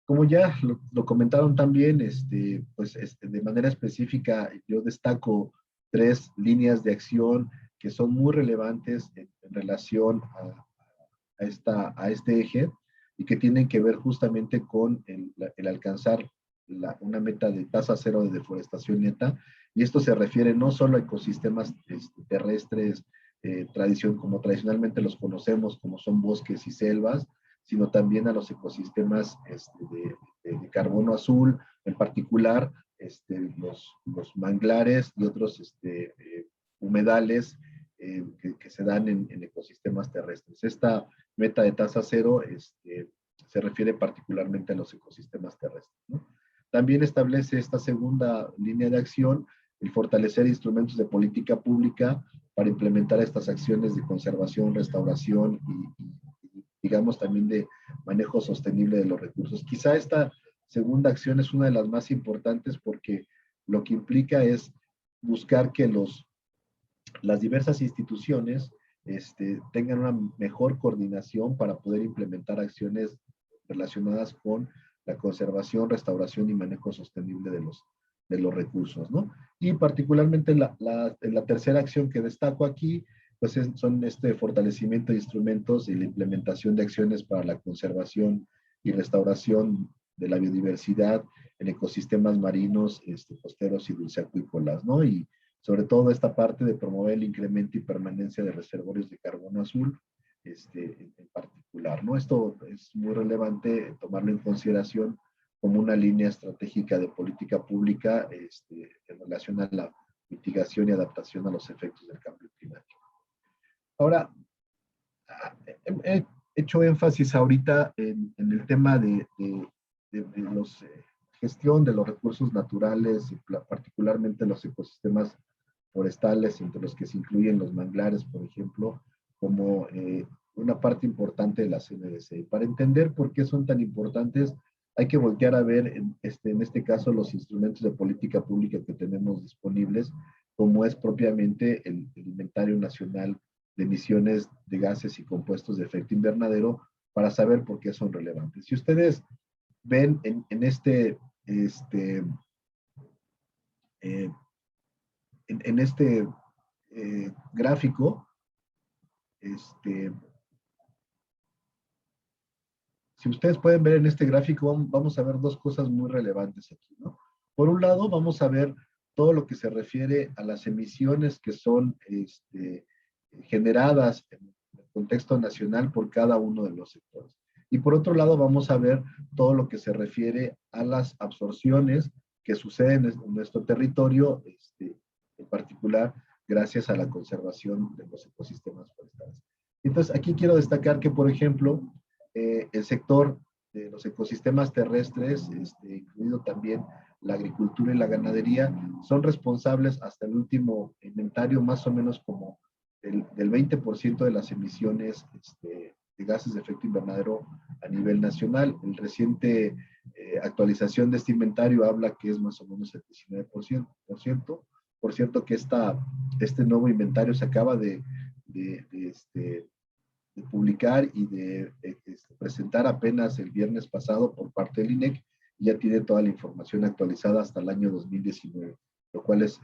Como ya lo comentaron también, de manera específica, yo destaco 3 líneas de acción que son muy relevantes en relación a este eje y que tienen que ver justamente con el alcanzar una meta de tasa cero de deforestación neta, y esto se refiere no solo a ecosistemas terrestres como tradicionalmente los conocemos, como son bosques y selvas, sino también a los ecosistemas de carbono azul, en particular los manglares y otros humedales que se dan en ecosistemas terrestres. Esta meta de tasa cero se refiere particularmente a los ecosistemas terrestres, ¿no? También establece esta segunda línea de acción el fortalecer instrumentos de política pública para implementar estas acciones de conservación, restauración y digamos también de manejo sostenible de los recursos. Quizá esta segunda acción es una de las más importantes porque lo que implica es buscar que las diversas instituciones tengan una mejor coordinación para poder implementar acciones relacionadas con la conservación, restauración y manejo sostenible de los recursos, ¿no? Y particularmente la tercera acción que destaco aquí, pues son fortalecimiento de instrumentos y la implementación de acciones para la conservación y restauración de la biodiversidad en ecosistemas marinos, costeros y dulceacuícolas, ¿no? Y sobre todo esta parte de promover el incremento y permanencia de reservorios de carbono azul, en particular, ¿no? Esto es muy relevante tomarlo en consideración como una línea estratégica de política pública en relación a la mitigación y adaptación a los efectos del cambio climático. Ahora, he hecho énfasis ahorita en el tema de los gestión de los recursos naturales, y particularmente los ecosistemas forestales, entre los que se incluyen los manglares, por ejemplo, como una parte importante de la CNDC. Para entender por qué son tan importantes, hay que voltear a ver, en este caso, los instrumentos de política pública que tenemos disponibles, como es propiamente el Inventario Nacional de Emisiones de Gases y Compuestos de Efecto Invernadero, para saber por qué son relevantes. Si ustedes ven en en este gráfico, si ustedes pueden ver en este gráfico, vamos a ver dos cosas muy relevantes aquí, ¿no? Por un lado, vamos a ver todo lo que se refiere a las emisiones que son generadas en el contexto nacional por cada uno de los sectores. Y por otro lado, vamos a ver todo lo que se refiere a las absorciones que suceden en nuestro territorio, en particular gracias a la conservación de los ecosistemas forestales. Entonces, aquí quiero destacar que, por ejemplo, el sector de los ecosistemas terrestres, incluido también la agricultura y la ganadería, son responsables hasta el último inventario más o menos como del 20% de las emisiones de gases de efecto invernadero a nivel nacional. El reciente actualización de este inventario habla que es más o menos el 19%. Por cierto que este nuevo inventario se acaba de publicar y de presentar apenas el viernes pasado por parte del INEC, y ya tiene toda la información actualizada hasta el año 2019, lo cual es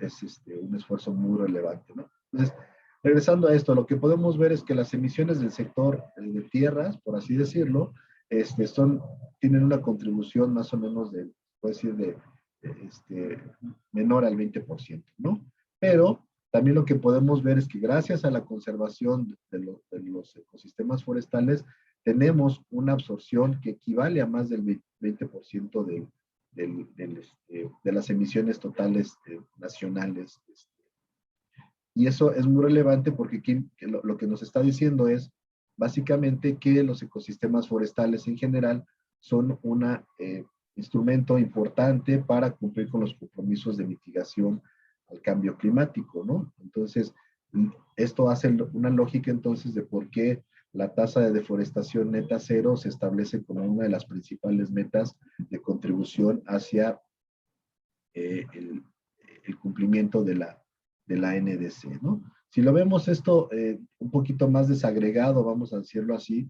un esfuerzo muy relevante, ¿no? Entonces, regresando a esto, lo que podemos ver es que las emisiones del sector de tierras, por así decirlo, tienen una contribución más o menos puede decir, menor al 20%, ¿no? Pero también lo que podemos ver es que gracias a la conservación de los ecosistemas forestales, tenemos una absorción que equivale a más del 20% de las emisiones totales nacionales. Y eso es muy relevante porque aquí lo que nos está diciendo es básicamente que los ecosistemas forestales en general son un instrumento importante para cumplir con los compromisos de mitigación al cambio climático, ¿no? Entonces, esto hace una lógica entonces de por qué la tasa de deforestación neta cero se establece como una de las principales metas de contribución hacia el cumplimiento de la NDC, ¿no? Si lo vemos esto un poquito más desagregado, vamos a decirlo así,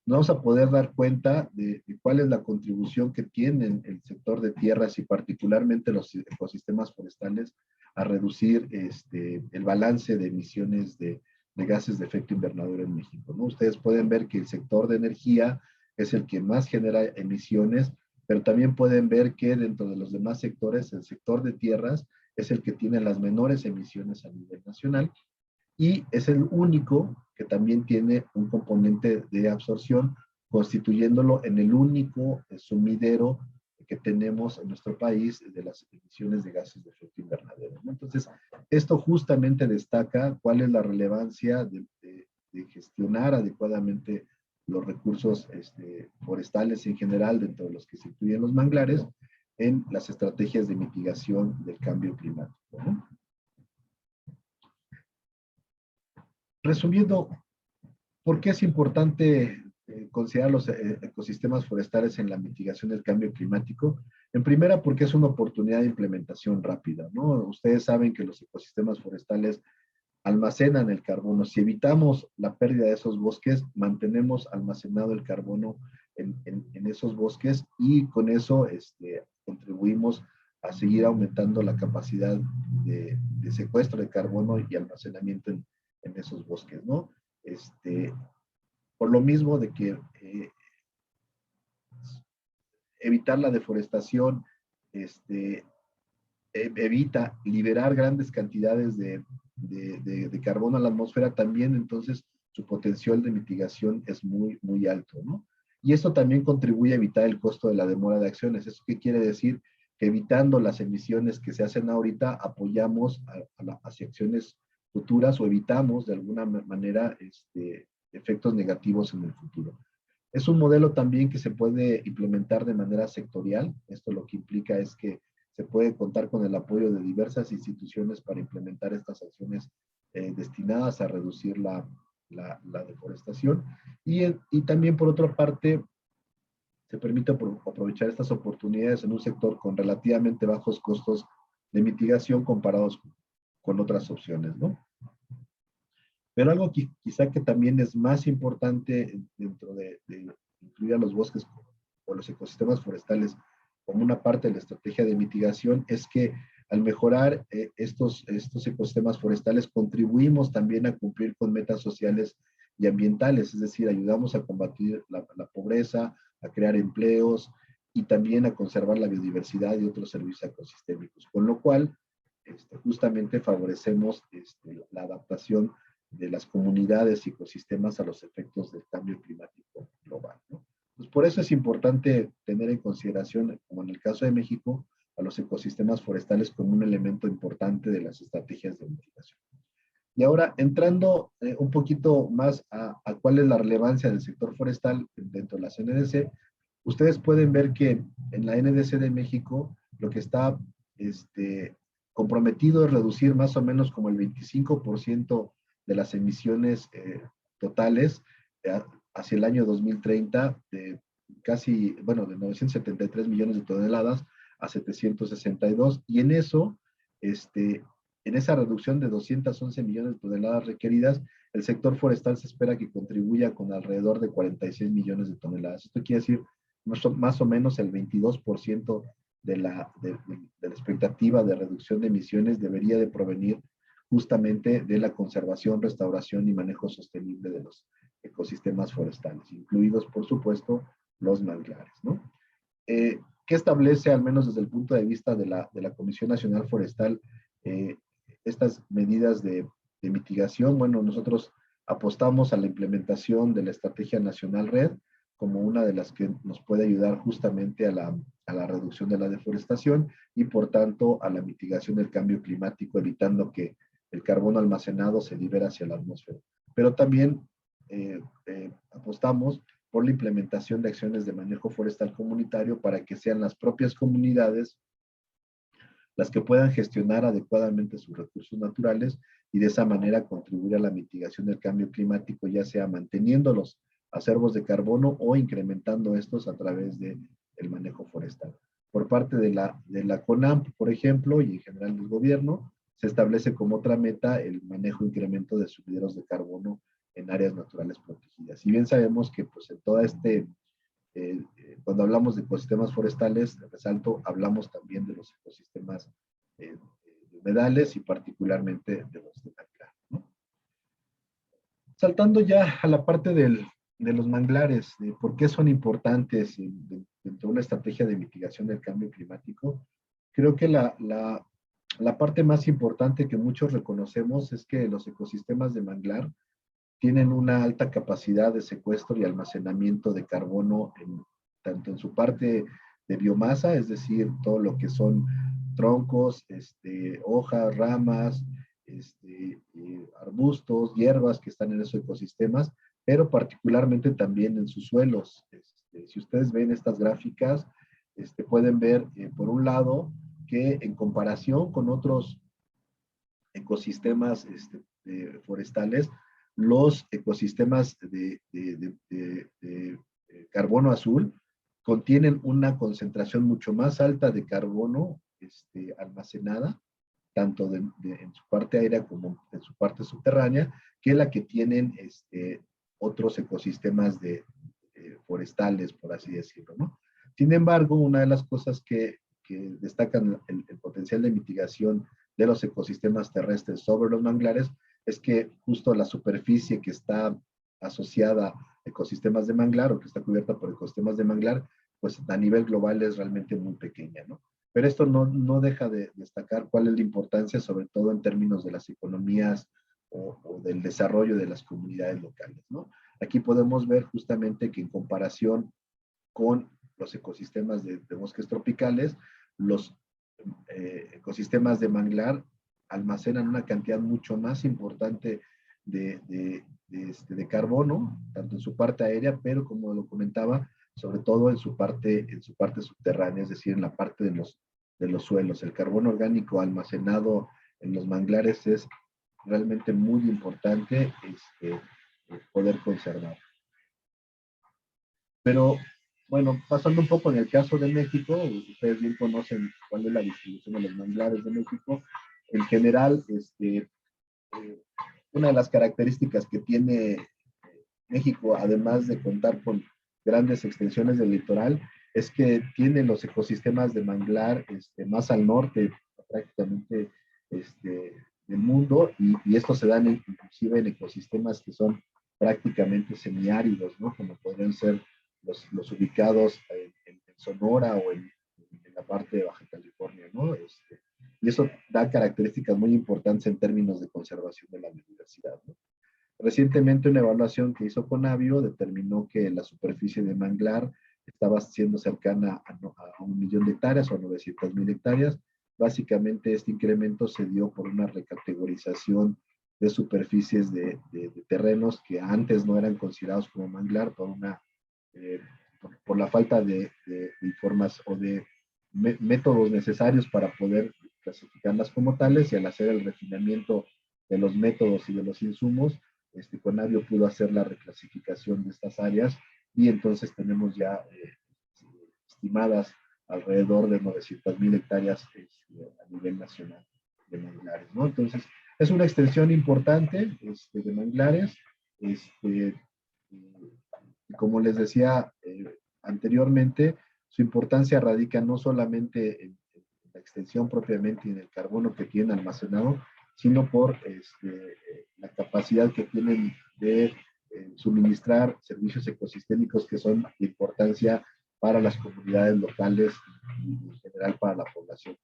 nos vamos a poder dar cuenta de cuál es la contribución que tienen el sector de tierras y particularmente los ecosistemas forestales a reducir el balance de emisiones de gases de efecto invernadero en México, ¿no? Ustedes pueden ver que el sector de energía es el que más genera emisiones, pero también pueden ver que dentro de los demás sectores, el sector de tierras es el que tiene las menores emisiones a nivel nacional y es el único que también tiene un componente de absorción, constituyéndolo en el único sumidero que tenemos en nuestro país de las emisiones de gases de efecto invernadero, ¿no? Entonces, esto justamente destaca cuál es la relevancia de gestionar adecuadamente los recursos forestales en general, dentro de los que se incluyen los manglares, en las estrategias de mitigación del cambio climático, ¿no? Resumiendo, ¿por qué es importante considerar los ecosistemas forestales en la mitigación del cambio climático? En primera, porque es una oportunidad de implementación rápida, ¿no? Ustedes saben que los ecosistemas forestales almacenan el carbono. Si evitamos la pérdida de esos bosques, mantenemos almacenado el carbono en esos bosques y con eso contribuimos a seguir aumentando la capacidad de secuestro de carbono y almacenamiento en esos bosques, ¿no? Por lo mismo de que evitar la deforestación evita liberar grandes cantidades de carbono a la atmósfera, también entonces su potencial de mitigación es muy, muy alto, ¿no? Y esto también contribuye a evitar el costo de la demora de acciones. ¿Eso qué quiere decir? Que evitando las emisiones que se hacen ahorita, apoyamos hacia acciones futuras o evitamos de alguna manera efectos negativos en el futuro. Es un modelo también que se puede implementar de manera sectorial. Esto lo que implica es que se puede contar con el apoyo de diversas instituciones para implementar estas acciones destinadas a reducir la deforestación. Y también, por otra parte, se permite aprovechar estas oportunidades en un sector con relativamente bajos costos de mitigación comparados con otras opciones, ¿no? Pero algo que quizá que también es más importante dentro de incluir a los bosques o los ecosistemas forestales como una parte de la estrategia de mitigación es que Al mejorar estos ecosistemas forestales, contribuimos también a cumplir con metas sociales y ambientales, es decir, ayudamos a combatir la pobreza, a crear empleos y también a conservar la biodiversidad y otros servicios ecosistémicos, con lo cual justamente favorecemos la adaptación de las comunidades y ecosistemas a los efectos del cambio climático global, ¿no? Pues por eso es importante tener en consideración, como en el caso de México, a los ecosistemas forestales como un elemento importante de las estrategias de mitigación. Y ahora, entrando un poquito más a cuál es la relevancia del sector forestal dentro de las NDC, ustedes pueden ver que en la NDC de México lo que está comprometido es reducir más o menos como el 25% de las emisiones totales hacia el año 2030, de casi, bueno, de 973 millones de toneladas a 762, y en eso, en esa reducción de 211 millones de toneladas requeridas, el sector forestal se espera que contribuya con alrededor de 46 millones de toneladas. Esto quiere decir más o menos el 22% de la expectativa de reducción de emisiones debería de provenir justamente de la conservación, restauración y manejo sostenible de los ecosistemas forestales, incluidos, por supuesto, los manglares, ¿no? ¿Qué establece, al menos desde el punto de vista de la Comisión Nacional Forestal, estas medidas de mitigación? Bueno, nosotros apostamos a la implementación de la Estrategia Nacional REDD como una de las que nos puede ayudar justamente a la reducción de la deforestación y, por tanto, a la mitigación del cambio climático, evitando que el carbono almacenado se libere hacia la atmósfera. Pero también apostamos por la implementación de acciones de manejo forestal comunitario para que sean las propias comunidades las que puedan gestionar adecuadamente sus recursos naturales y de esa manera contribuir a la mitigación del cambio climático, ya sea manteniendo los acervos de carbono o incrementando estos a través del manejo forestal. Por parte de la CONAMP, por ejemplo, y en general del gobierno, se establece como otra meta el manejo e incremento de sumideros de carbono en áreas naturales protegidas. Si bien sabemos que pues, en toda cuando hablamos de ecosistemas forestales, resalto, hablamos también de los ecosistemas humedales y particularmente de los de manglar, ¿no? Saltando ya a la parte de los manglares, de por qué son importantes dentro de una estrategia de mitigación del cambio climático, creo que la parte más importante que muchos reconocemos es que los ecosistemas de manglar tienen una alta capacidad de secuestro y almacenamiento de carbono, tanto en su parte de biomasa, es decir, todo lo que son troncos, hojas, ramas, arbustos, hierbas que están en esos ecosistemas, pero particularmente también en sus suelos. Si ustedes ven estas gráficas, pueden ver, por un lado, que en comparación con otros ecosistemas forestales, los ecosistemas de carbono azul contienen una concentración mucho más alta de carbono almacenada, tanto en su parte aérea como en su parte subterránea, que la que tienen otros ecosistemas forestales, por así decirlo, ¿no? Sin embargo, una de las cosas que destacan el potencial de mitigación de los ecosistemas terrestres sobre los manglares es que justo la superficie que está asociada a ecosistemas de manglar o que está cubierta por ecosistemas de manglar, pues a nivel global es realmente muy pequeña, ¿no? Pero esto no deja de destacar cuál es la importancia, sobre todo en términos de las economías o del desarrollo de las comunidades locales, ¿no? Aquí podemos ver justamente que en comparación con los ecosistemas de bosques tropicales, los ecosistemas de manglar almacenan una cantidad mucho más importante de carbono, tanto en su parte aérea, pero como lo comentaba, sobre todo en su parte subterránea, es decir, en la parte de los suelos. El carbono orgánico almacenado en los manglares es realmente muy importante poder conservar. Pero, bueno, pasando un poco en el caso de México, ustedes bien conocen cuál es la distribución de los manglares de México. En general, una de las características que tiene México, además de contar con grandes extensiones del litoral, es que tiene los ecosistemas de manglar más al norte, prácticamente del mundo, y esto se da inclusive en ecosistemas que son prácticamente semiáridos, ¿no? Como podrían ser los ubicados en Sonora o en la parte de Baja California, ¿no? Y eso da características muy importantes en términos de conservación de la biodiversidad, ¿no? Recientemente una evaluación que hizo Conavio determinó que la superficie de manglar estaba siendo cercana a 1.000.000 de hectáreas o 900.000 hectáreas. Básicamente este incremento se dio por una recategorización de superficies de terrenos que antes no eran considerados como manglar por la falta de informes o de métodos necesarios para poder clasificarlas como tales, y al hacer el refinamiento de los métodos y de los insumos, Conavio pudo hacer la reclasificación de estas áreas, y entonces tenemos ya estimadas alrededor de 900.000 hectáreas a nivel nacional de manglares, ¿no? Entonces, es una extensión importante de manglares. Y como les decía anteriormente, su importancia radica no solamente en la extensión propiamente y en el carbono que tienen almacenado, sino por la capacidad que tienen de suministrar servicios ecosistémicos que son de importancia para las comunidades locales y en general para la población.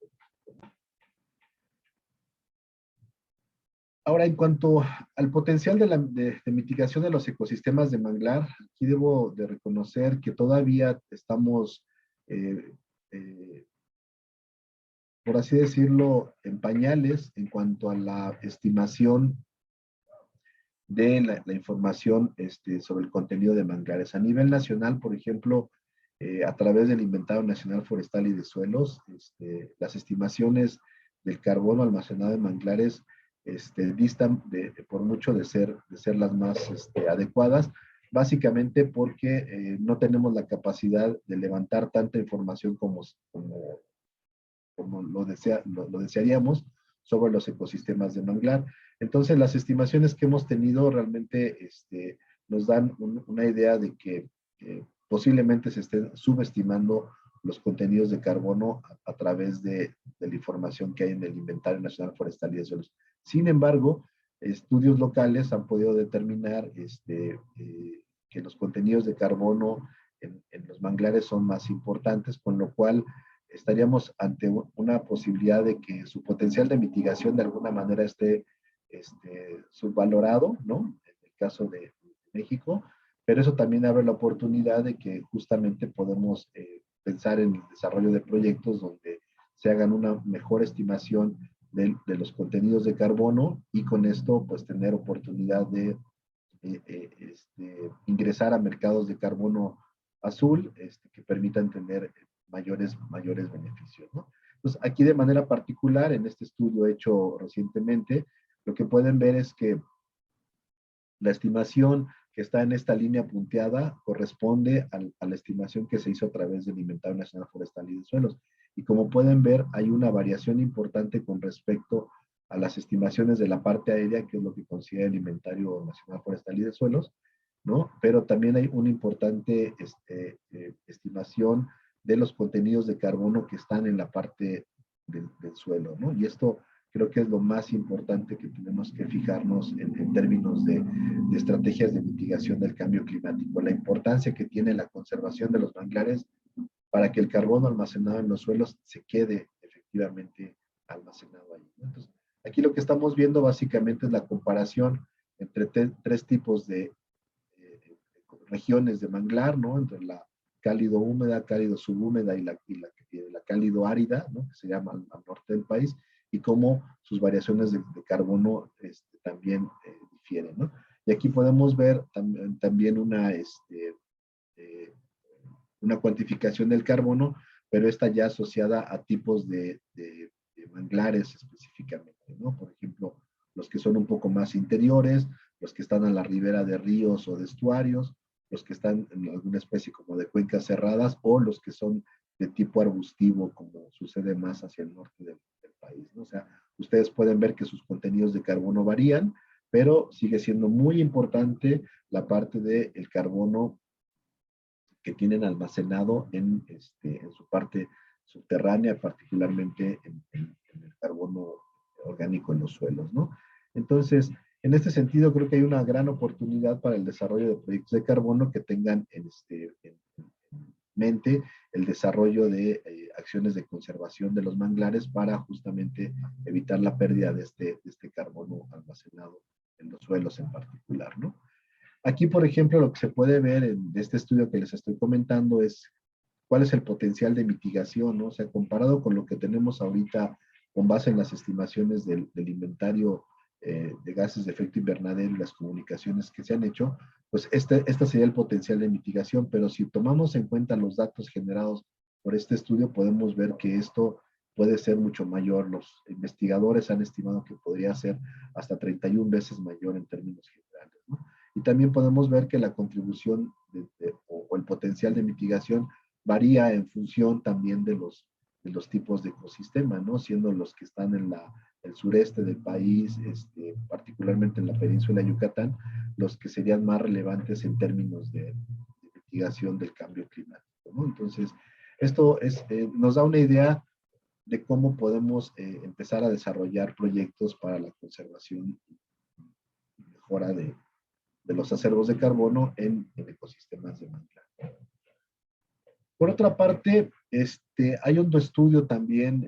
Ahora, en cuanto al potencial de mitigación de los ecosistemas de manglar, aquí debo de reconocer que todavía estamos, por así decirlo, en pañales en cuanto a la estimación de la información sobre el contenido de manglares. A nivel nacional, por ejemplo, a través del Inventario Nacional Forestal y de Suelos, las estimaciones del carbono almacenado en manglares distan por mucho de ser las más adecuadas, básicamente porque no tenemos la capacidad de levantar tanta información como lo desearíamos sobre los ecosistemas de manglar. Entonces, las estimaciones que hemos tenido realmente nos dan una idea de que posiblemente se estén subestimando los contenidos de carbono a través de la información que hay en el Inventario Nacional Forestal y de Suelos. Sin embargo, estudios locales han podido determinar que los contenidos de carbono en los manglares son más importantes, con lo cual estaríamos ante una posibilidad de que su potencial de mitigación de alguna manera esté subvalorado, ¿no? En el caso de México, pero eso también abre la oportunidad de que justamente podemos pensar en el desarrollo de proyectos donde se hagan una mejor estimación de los contenidos de carbono, y con esto pues tener oportunidad de ingresar a mercados de carbono azul que permitan tener mayores beneficios, ¿no? Entonces, aquí de manera particular, en este estudio hecho recientemente, lo que pueden ver es que la estimación que está en esta línea punteada corresponde a la estimación que se hizo a través del Inventario Nacional Forestal y de Suelos. Y como pueden ver, hay una variación importante con respecto a las estimaciones de la parte aérea, que es lo que considera el Inventario Nacional Forestal y de Suelos, ¿no? Pero también hay una importante estimación de los contenidos de carbono que están en la parte del suelo, ¿no? Y esto creo que es lo más importante que tenemos que fijarnos en términos de estrategias de mitigación del cambio climático, la importancia que tiene la conservación de los manglares para que el carbono almacenado en los suelos se quede efectivamente almacenado ahí, ¿no? Entonces, aquí lo que estamos viendo básicamente es la comparación entre tres tipos de regiones de manglar, ¿no? Entre la cálido húmeda, cálido subhúmeda y la cálido árida, ¿no? Que se llama al norte del país, y cómo sus variaciones de carbono también difieren, ¿no? Y aquí podemos ver también una cuantificación del carbono, pero esta ya asociada a tipos de manglares específicamente, ¿no? Por ejemplo, los que son un poco más interiores, los que están a la ribera de ríos o de estuarios, los que están en alguna especie como de cuencas cerradas, o los que son de tipo arbustivo, como sucede más hacia el norte del país, ¿no? O sea, ustedes pueden ver que sus contenidos de carbono varían, pero sigue siendo muy importante la parte del carbono que tienen almacenado en su parte subterránea, particularmente en el carbono orgánico en los suelos, ¿no? Entonces, en este sentido, creo que hay una gran oportunidad para el desarrollo de proyectos de carbono que tengan en mente el desarrollo de acciones de conservación de los manglares para justamente evitar la pérdida de este carbono almacenado en los suelos en particular, ¿no? Aquí, por ejemplo, lo que se puede ver en este estudio que les estoy comentando es cuál es el potencial de mitigación, ¿no? O sea, comparado con lo que tenemos ahorita con base en las estimaciones del inventario de gases de efecto invernadero y las comunicaciones que se han hecho, pues este sería el potencial de mitigación, pero si tomamos en cuenta los datos generados por este estudio, podemos ver que esto puede ser mucho mayor. Los investigadores han estimado que podría ser hasta 31 veces mayor en términos generales, ¿no? Y también podemos ver que la contribución o el potencial de mitigación varía en función también de los tipos de ecosistema, ¿no? Siendo los que están en el sureste del país, particularmente en la península de Yucatán, los que serían más relevantes en términos de mitigación del cambio climático, ¿no? Entonces, esto nos da una idea de cómo podemos empezar a desarrollar proyectos para la conservación y mejora de los acervos de carbono en ecosistemas de manglar. Por otra parte, hay otro estudio también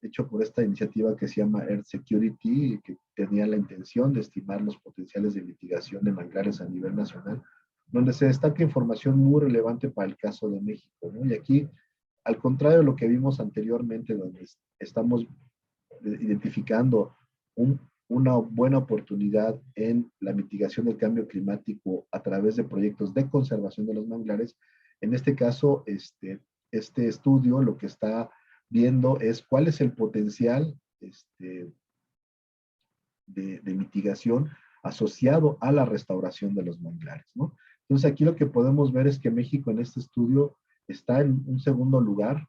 hecho por esta iniciativa que se llama Earth Security, que tenía la intención de estimar los potenciales de mitigación de manglares a nivel nacional, donde se destaca información muy relevante para el caso de México, ¿no? Y aquí, al contrario de lo que vimos anteriormente, donde estamos identificando una buena oportunidad en la mitigación del cambio climático a través de proyectos de conservación de los manglares, en este caso, este estudio lo que está viendo es cuál es el potencial de mitigación asociado a la restauración de los manglares, ¿no? Entonces, aquí lo que podemos ver es que México en este estudio está en un segundo lugar,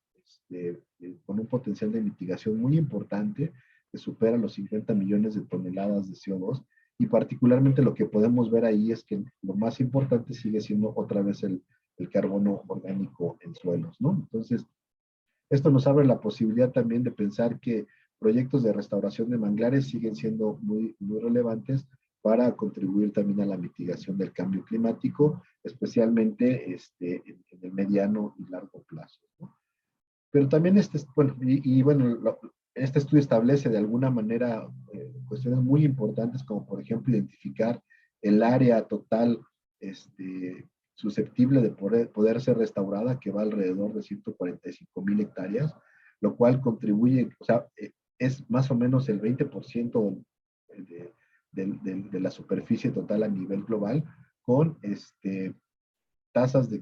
con un potencial de mitigación muy importante, que supera los 50 millones de toneladas de CO2, y particularmente lo que podemos ver ahí es que lo más importante sigue siendo otra vez el carbono orgánico en suelos, ¿no? Entonces, esto nos abre la posibilidad también de pensar que proyectos de restauración de manglares siguen siendo muy, muy relevantes para contribuir también a la mitigación del cambio climático, especialmente en el mediano y largo plazo, ¿no? Pero también este estudio establece de alguna manera cuestiones muy importantes, como por ejemplo identificar el área total susceptible de poder ser restaurada, que va alrededor de 145,000 hectáreas, lo cual contribuye, o sea, es más o menos el 20% de la superficie total a nivel global, con tasas de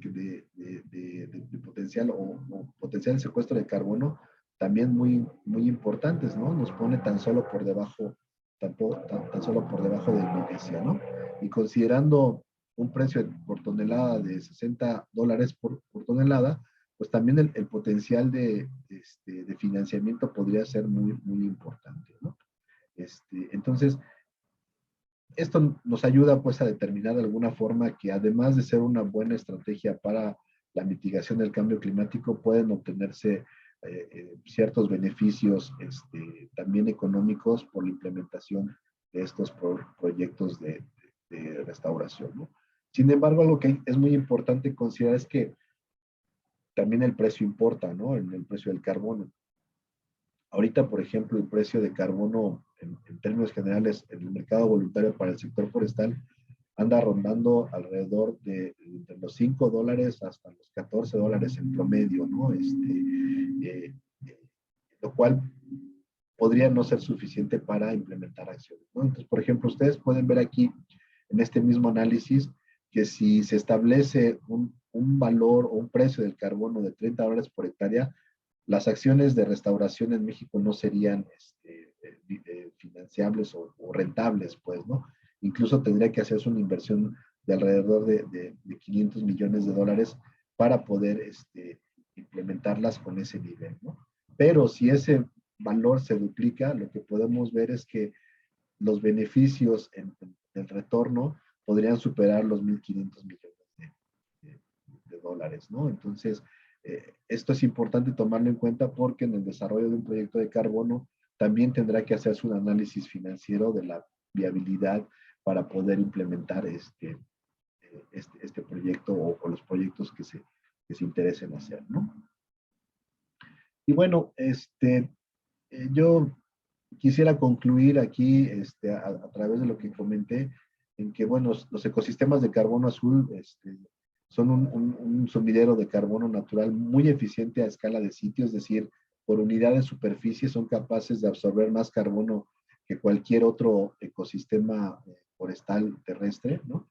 potencial o potencial de secuestro de carbono también muy, muy importantes, ¿no? Nos pone tan solo por debajo de Indonesia, ¿no? Y considerando un precio por tonelada de $60 por tonelada, pues también el potencial de financiamiento podría ser muy, muy importante, ¿no? Entonces, esto nos ayuda pues a determinar de alguna forma que además de ser una buena estrategia para la mitigación del cambio climático, pueden obtenerse ciertos beneficios también económicos por la implementación de estos proyectos de restauración, ¿no? Sin embargo, algo que es muy importante considerar es que también el precio importa, ¿no? El precio del carbono. Ahorita, por ejemplo, el precio de carbono en términos generales en el mercado voluntario para el sector forestal anda rondando alrededor de los $5 hasta los $14 en promedio, ¿no? Lo cual podría no ser suficiente para implementar acciones, ¿no? Entonces, por ejemplo, ustedes pueden ver aquí en este mismo análisis que si se establece un valor o un precio del carbono de $30 por hectárea, las acciones de restauración en México no serían financiables o rentables, pues, ¿no? Incluso tendría que hacerse una inversión de alrededor de $500 millones para poder implementarlas con ese nivel, ¿no? Pero si ese valor se duplica, lo que podemos ver es que los beneficios en el retorno podrían superar los $1,500 millones de dólares, ¿no? Entonces, Esto es importante tomarlo en cuenta porque en el desarrollo de un proyecto de carbono también tendrá que hacerse un análisis financiero de la viabilidad para poder implementar este proyecto o los proyectos que se interesen hacer, ¿no? Y bueno, yo quisiera concluir aquí a través de lo que comenté, en que, bueno, los ecosistemas de carbono azul son un sumidero de carbono natural muy eficiente a escala de sitio, es decir, por unidad de superficie son capaces de absorber más carbono que cualquier otro ecosistema forestal terrestre, ¿no?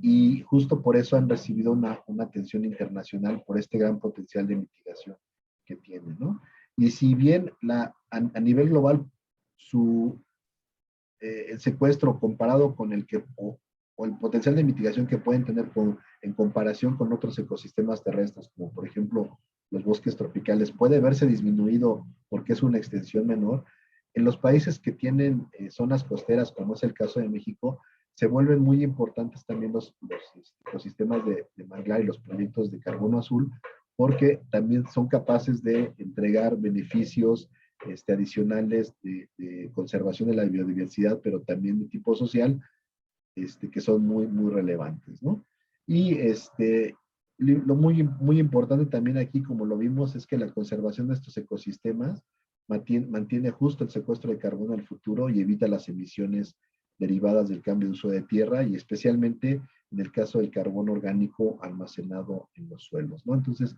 Y justo por eso han recibido una atención internacional por este gran potencial de mitigación que tienen, ¿no? Y si bien a nivel global el secuestro comparado con el potencial de mitigación que pueden tener en comparación con otros ecosistemas terrestres, como por ejemplo los bosques tropicales, puede verse disminuido porque es una extensión menor, en los países que tienen zonas costeras, como es el caso de México, se vuelven muy importantes también los ecosistemas de manglar y los proyectos de carbono azul, porque también son capaces de entregar beneficios adicionales de conservación de la biodiversidad, pero también de tipo social, que son muy, muy relevantes, ¿no? Y lo muy importante también aquí, como lo vimos, es que la conservación de estos ecosistemas mantiene justo el secuestro de carbono al futuro y evita las emisiones derivadas del cambio de uso de tierra y especialmente en el caso del carbono orgánico almacenado en los suelos, ¿no? Entonces,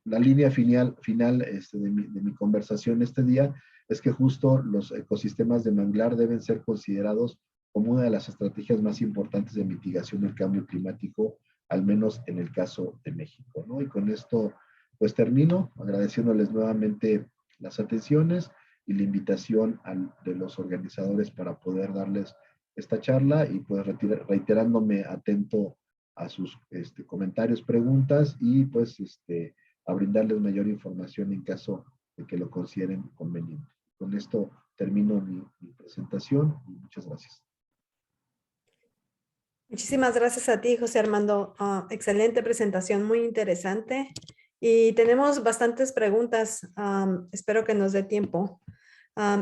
la línea final de mi conversación este día es que justo los ecosistemas de manglar deben ser considerados como una de las estrategias más importantes de mitigación del cambio climático, al menos en el caso de México, ¿no? Y con esto, pues termino agradeciéndoles nuevamente las atenciones y la invitación de los organizadores para poder darles esta charla y pues reiterándome atento a sus comentarios, preguntas y pues a brindarles mayor información en caso de que lo consideren conveniente. Con esto termino mi presentación y muchas gracias. Muchísimas gracias a ti, José Armando. Excelente presentación, muy interesante. Y tenemos bastantes preguntas. Espero que nos dé tiempo.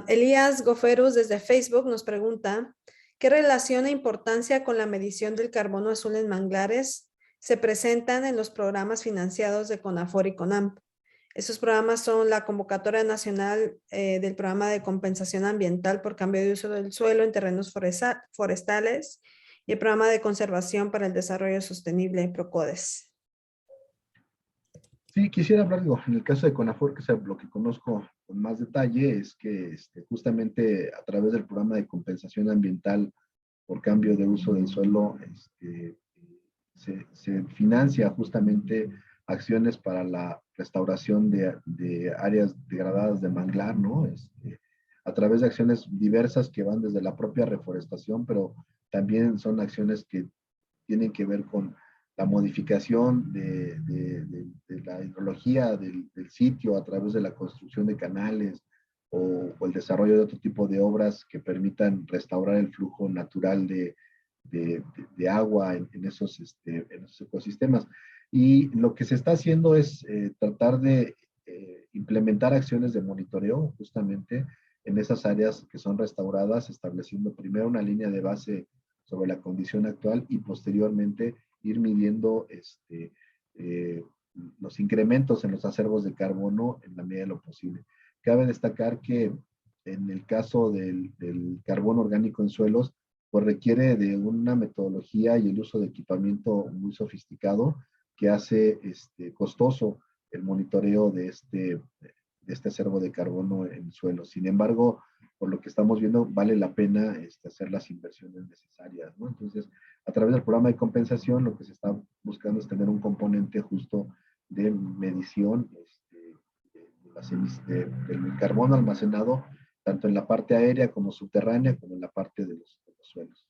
Elías Goferus desde Facebook nos pregunta, ¿qué relación e importancia con la medición del carbono azul en manglares se presentan en los programas financiados de CONAFOR y CONAMP? Esos programas son la Convocatoria Nacional del Programa de Compensación Ambiental por Cambio de Uso del Suelo en Terrenos Forestales y el Programa de Conservación para el Desarrollo Sostenible, PROCODES. Sí, quisiera hablar, en el caso de CONAFOR, que es lo que conozco con más detalle, es que justamente a través del Programa de Compensación Ambiental por Cambio de Uso del Suelo, se financia justamente acciones para la restauración de áreas degradadas de manglar, ¿no? A través de acciones diversas que van desde la propia reforestación, pero también son acciones que tienen que ver con la modificación de la hidrología del sitio a través de la construcción de canales o el desarrollo de otro tipo de obras que permitan restaurar el flujo natural de agua en esos ecosistemas. Y lo que se está haciendo es tratar de implementar acciones de monitoreo justamente en esas áreas que son restauradas, estableciendo primero una línea de base sobre la condición actual y posteriormente ir midiendo los incrementos en los acervos de carbono en la medida de lo posible. Cabe destacar que en el caso del carbono orgánico en suelos, pues requiere de una metodología y el uso de equipamiento muy sofisticado que hace costoso el monitoreo de este acervo de carbono en suelo. Sin embargo, por lo que estamos viendo, vale la pena hacer las inversiones necesarias, ¿no? Entonces, a través del programa de compensación, lo que se está buscando es tener un componente justo de medición del carbono almacenado, tanto en la parte aérea como subterránea, como en la parte de los suelos.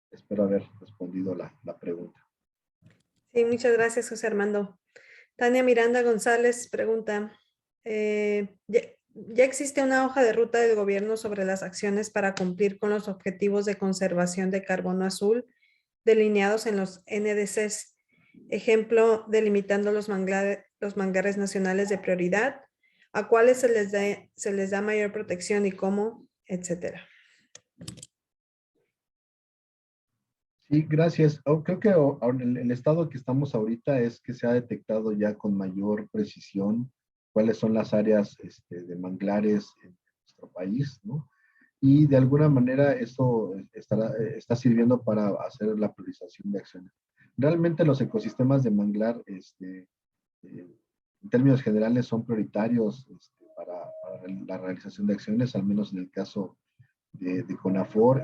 Espero haber respondido la pregunta. Sí, muchas gracias, José Armando. Tania Miranda González pregunta, ¿ya existe una hoja de ruta del gobierno sobre las acciones para cumplir con los objetivos de conservación de carbono azul delineados en los NDCs? Ejemplo, delimitando los manglares nacionales de prioridad, a cuáles se les da mayor protección y cómo, etcétera. Sí, gracias. Creo que el estado que estamos ahorita es que se ha detectado ya con mayor precisión cuáles son las áreas de manglares en nuestro país, ¿no? Y de alguna manera eso está sirviendo para hacer la priorización de acciones. Realmente los ecosistemas de manglar, en términos generales, son prioritarios para la realización de acciones, al menos en el caso de CONAFOR,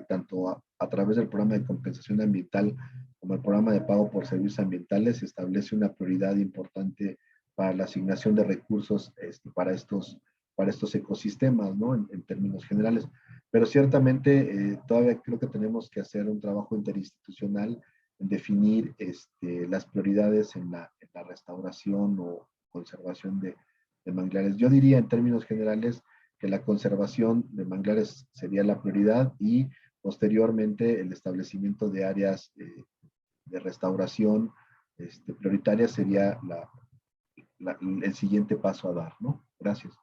tanto a través del programa de compensación ambiental como el programa de pago por servicios ambientales, se establece una prioridad importante para la asignación de recursos para estos ecosistemas, ¿no? En términos generales. Pero ciertamente todavía creo que tenemos que hacer un trabajo interinstitucional en definir las prioridades en la restauración o conservación de manglares. Yo diría en términos generales que la conservación de manglares sería la prioridad y posteriormente el establecimiento de áreas de restauración prioritarias sería el siguiente paso a dar, ¿no? Gracias.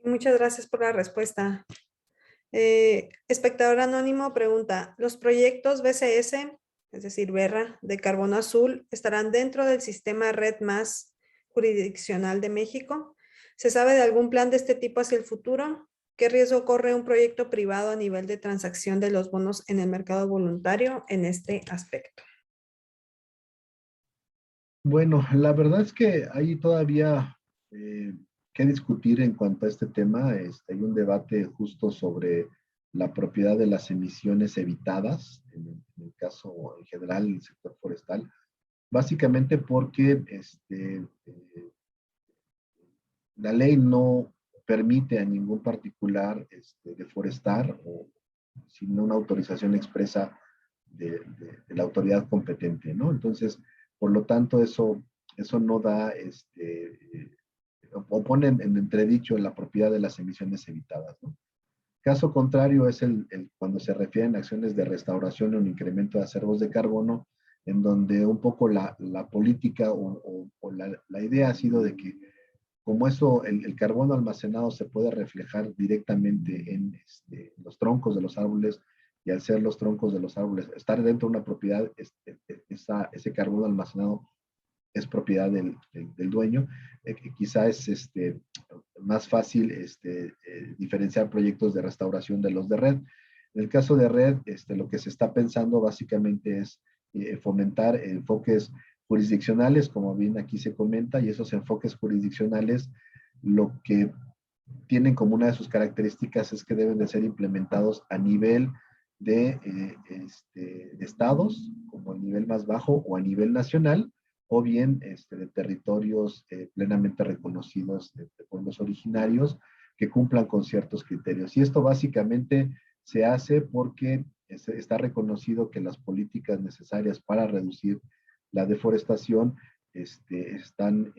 Muchas gracias por la respuesta. Espectador anónimo pregunta, ¿los proyectos BCS, es decir, Berra, de carbono azul, estarán dentro del sistema Red Más jurisdiccional de México? ¿Se sabe de algún plan de este tipo hacia el futuro? ¿Qué riesgo corre un proyecto privado a nivel de transacción de los bonos en el mercado voluntario en este aspecto? Bueno, la verdad es que hay todavía que discutir en cuanto a este tema. Hay un debate justo sobre la propiedad de las emisiones evitadas, en el caso en general del sector forestal, básicamente porque la ley no permite a ningún particular deforestar o sin una autorización expresa de la autoridad competente, ¿no? Entonces, por lo tanto, eso no da, o pone en entredicho la propiedad de las emisiones evitadas, ¿no? Caso contrario es cuando se refieren a acciones de restauración o un incremento de acervos de carbono, en donde un poco la política o la idea ha sido de que como eso, el carbono almacenado se puede reflejar directamente en los troncos de los árboles, y al ser los troncos de los árboles, estar dentro de una propiedad, ese carbono almacenado es propiedad del dueño, quizá es más fácil diferenciar proyectos de restauración de los de red. En el caso de red, lo que se está pensando básicamente es fomentar enfoques jurisdiccionales, como bien aquí se comenta, y esos enfoques jurisdiccionales lo que tienen como una de sus características es que deben de ser implementados a nivel de estados, como el nivel más bajo, o a nivel nacional, o bien de territorios plenamente reconocidos de pueblos originarios que cumplan con ciertos criterios. Y esto básicamente se hace porque está reconocido que las políticas necesarias para reducir la deforestación están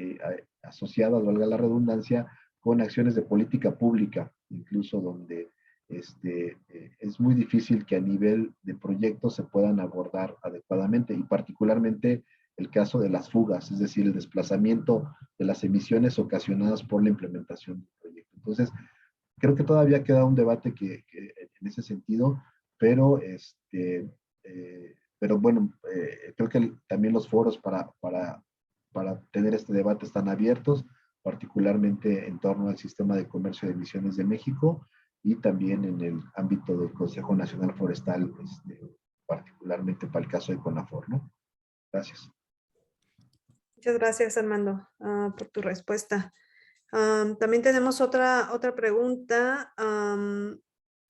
asociadas, valga la redundancia, con acciones de política pública, incluso donde es muy difícil que a nivel de proyectos se puedan abordar adecuadamente, y particularmente el caso de las fugas, es decir, el desplazamiento de las emisiones ocasionadas por la implementación del proyecto. Entonces, creo que todavía queda un debate que en ese sentido, pero bueno, creo que también los foros para tener este debate están abiertos, particularmente en torno al sistema de comercio de emisiones de México y también en el ámbito del Consejo Nacional Forestal, particularmente para el caso de CONAFOR, ¿no? Gracias. Muchas gracias, Armando, por tu respuesta. También tenemos otra pregunta.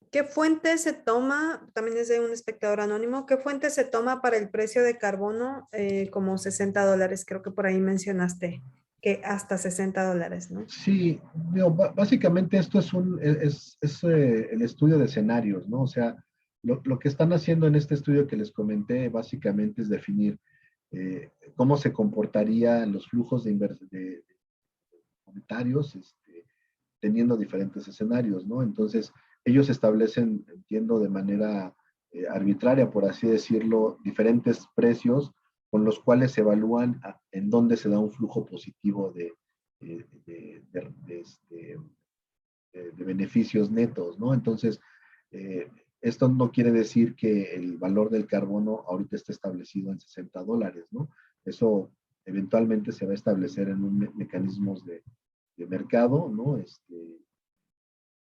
¿Qué fuente se toma? También es de un espectador anónimo. ¿Qué fuente se toma para el precio de carbono como $60? Creo que por ahí mencionaste que hasta $60, ¿no? Sí, básicamente esto es el estudio de escenarios, ¿no? O sea, lo que están haciendo en este estudio que les comenté básicamente es definir cómo se comportarían los flujos de monetarios teniendo diferentes escenarios, ¿no? Entonces, ellos establecen, entiendo, de manera arbitraria, por así decirlo, diferentes precios con los cuales se evalúan en dónde se da un flujo positivo de beneficios netos, ¿no? Entonces, esto no quiere decir que el valor del carbono ahorita esté establecido en $60, ¿no? Eso eventualmente se va a establecer en un mecanismos de mercado, ¿no?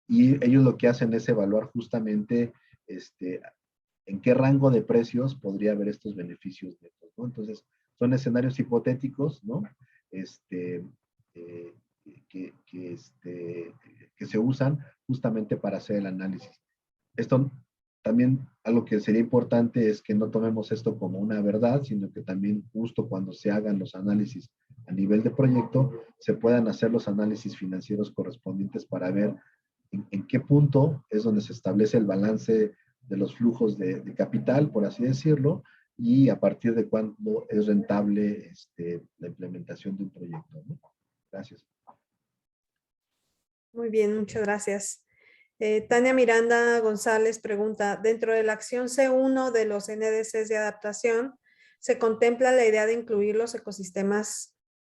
Y ellos lo que hacen es evaluar justamente en qué rango de precios podría haber estos beneficios netos, ¿no? Entonces, son escenarios hipotéticos, ¿no? Que se usan justamente para hacer el análisis. Esto también, algo que sería importante es que no tomemos esto como una verdad, sino que también justo cuando se hagan los análisis a nivel de proyecto, se puedan hacer los análisis financieros correspondientes para ver en qué punto es donde se establece el balance de los flujos de capital, por así decirlo, y a partir de cuándo es rentable la implementación de un proyecto, ¿no? Gracias. Muy bien, muchas gracias. Tania Miranda González pregunta, dentro de la acción C1 de los NDCs de adaptación, ¿se contempla la idea de incluir los ecosistemas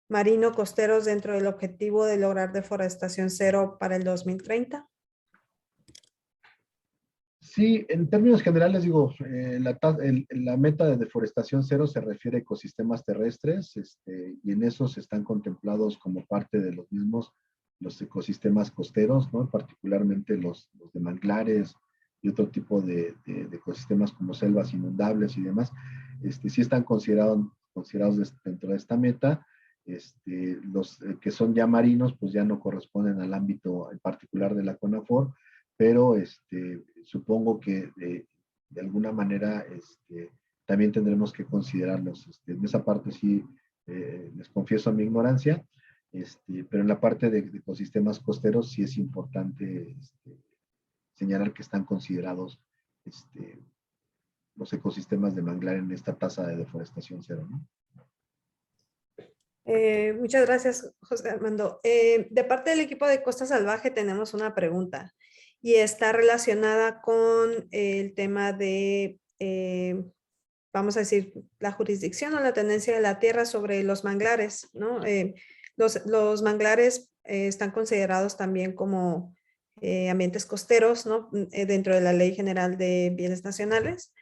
marino-costeros dentro del objetivo de lograr deforestación cero para el 2030? Sí, en términos generales digo, la meta de deforestación cero se refiere a ecosistemas terrestres, y en esos están contemplados como parte de los mismos los ecosistemas costeros, ¿no? Particularmente los de manglares y otro tipo de ecosistemas como selvas inundables y demás, sí están considerados dentro de esta meta. Los que son ya marinos, pues ya no corresponden al ámbito en particular de la CONAFOR, pero supongo que de alguna manera también tendremos que considerarlos. En esa parte sí les confieso mi ignorancia, pero en la parte de ecosistemas costeros sí es importante señalar que están considerados los ecosistemas de manglar en esta tasa de deforestación cero, ¿no? Muchas gracias, José Armando. De parte del equipo de Costa Salvaje tenemos una pregunta y está relacionada con el tema de, vamos a decir, la jurisdicción o la tenencia de la tierra sobre los manglares, ¿no? Los manglares están considerados también como ambientes costeros, ¿no? Dentro de la Ley General de Bienes Nacionales.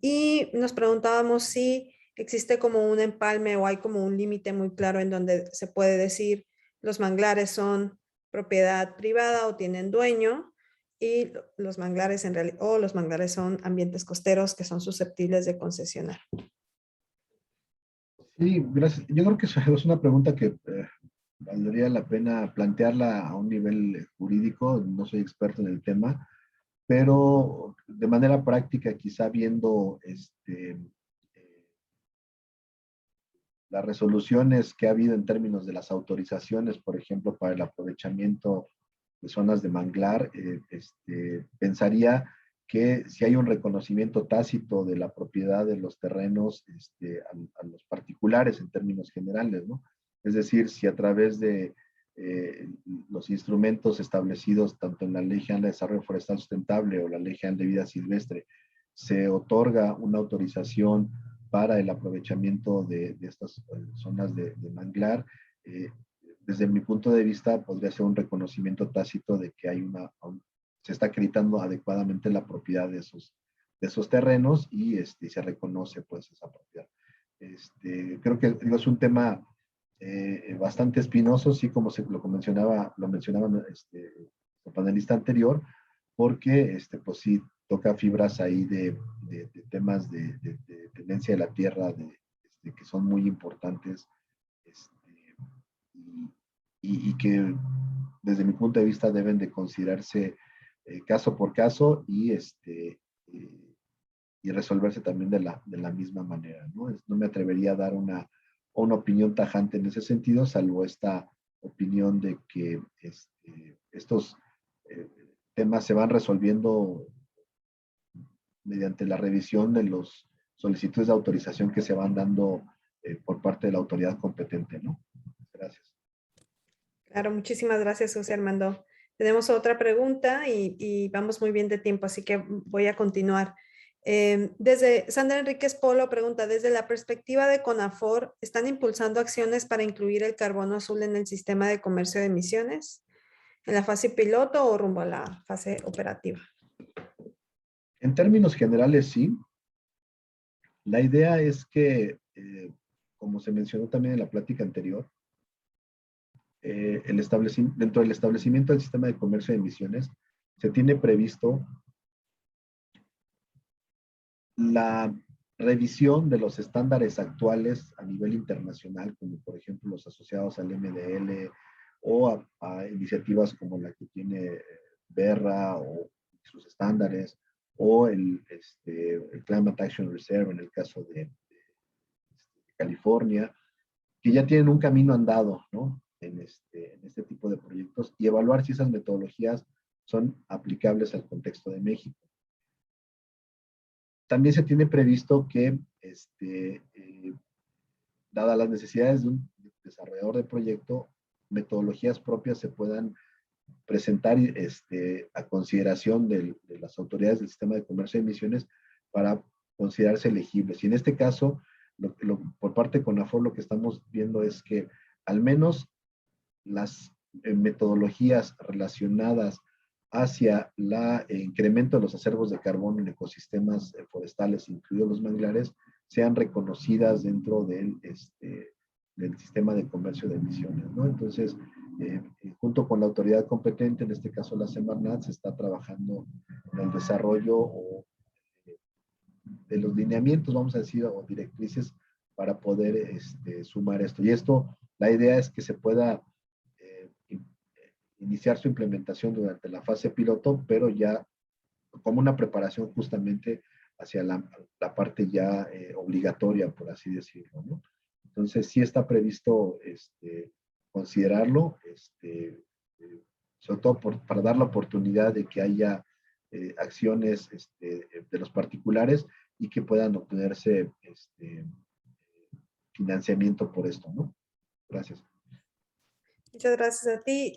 Y nos preguntábamos si existe como un empalme o hay como un límite muy claro en donde se puede decir los manglares son propiedad privada o tienen dueño y los manglares los manglares son ambientes costeros que son susceptibles de concesionar. Sí, gracias. Yo creo que es una pregunta que valdría la pena plantearla a un nivel jurídico. No soy experto en el tema, pero de manera práctica, quizá viendo las resoluciones que ha habido en términos de las autorizaciones, por ejemplo, para el aprovechamiento de zonas de manglar, pensaría que si hay un reconocimiento tácito de la propiedad de los terrenos a los particulares en términos generales, ¿no? Es decir, si a través de los instrumentos establecidos tanto en la Ley General de Desarrollo Forestal Sustentable o la Ley General de Vida Silvestre se otorga una autorización para el aprovechamiento de estas zonas de manglar, desde mi punto de vista podría ser un reconocimiento tácito de que se está acreditando adecuadamente la propiedad de esos terrenos y se reconoce pues esa propiedad. Creo que es un tema bastante espinoso, sí, como lo mencionaba el panelista anterior, porque pues sí toca fibras ahí de temas de tenencia de la tierra que son muy importantes y que desde mi punto de vista deben de considerarse caso por caso y resolverse también de la misma manera, ¿no? No me atrevería a dar una opinión tajante en ese sentido, salvo esta opinión de que estos temas se van resolviendo mediante la revisión de los solicitudes de autorización que se van dando por parte de la autoridad competente, ¿no? Gracias. Claro, muchísimas gracias, José Armando. Tenemos otra pregunta y vamos muy bien de tiempo, así que voy a continuar. Desde Sandra Enríquez Polo pregunta, desde la perspectiva de CONAFOR, ¿están impulsando acciones para incluir el carbono azul en el sistema de comercio de emisiones? ¿En la fase piloto o rumbo a la fase operativa? En términos generales, sí. La idea es que, como se mencionó también en la plática anterior, dentro del establecimiento del sistema de comercio de emisiones, se tiene previsto la revisión de los estándares actuales a nivel internacional, como por ejemplo los asociados al MDL o a iniciativas como la que tiene BERRA o sus estándares, o el Climate Action Reserve en el caso de California, que ya tienen un camino andado, ¿no? En este tipo de proyectos, y evaluar si esas metodologías son aplicables al contexto de México. También se tiene previsto que, dadas las necesidades de un desarrollador de proyecto, metodologías propias se puedan presentar a consideración de las autoridades del sistema de comercio de emisiones para considerarse elegibles. Y en este caso, por parte de CONAFOR, lo que estamos viendo es que al menos las metodologías relacionadas hacia el incremento de los acervos de carbono en ecosistemas forestales, incluidos los manglares, sean reconocidas dentro del sistema de comercio de emisiones, ¿no? Entonces, junto con la autoridad competente, en este caso la Semarnat, se está trabajando en el desarrollo de los lineamientos, vamos a decir, o directrices para poder sumar esto. Y esto, la idea es que se pueda iniciar su implementación durante la fase piloto, pero ya como una preparación justamente hacia la parte ya obligatoria, por así decirlo, ¿no? Entonces, sí está previsto considerarlo, sobre todo para dar la oportunidad de que haya acciones de los particulares y que puedan obtenerse financiamiento por esto, ¿no? Gracias. Muchas gracias a ti.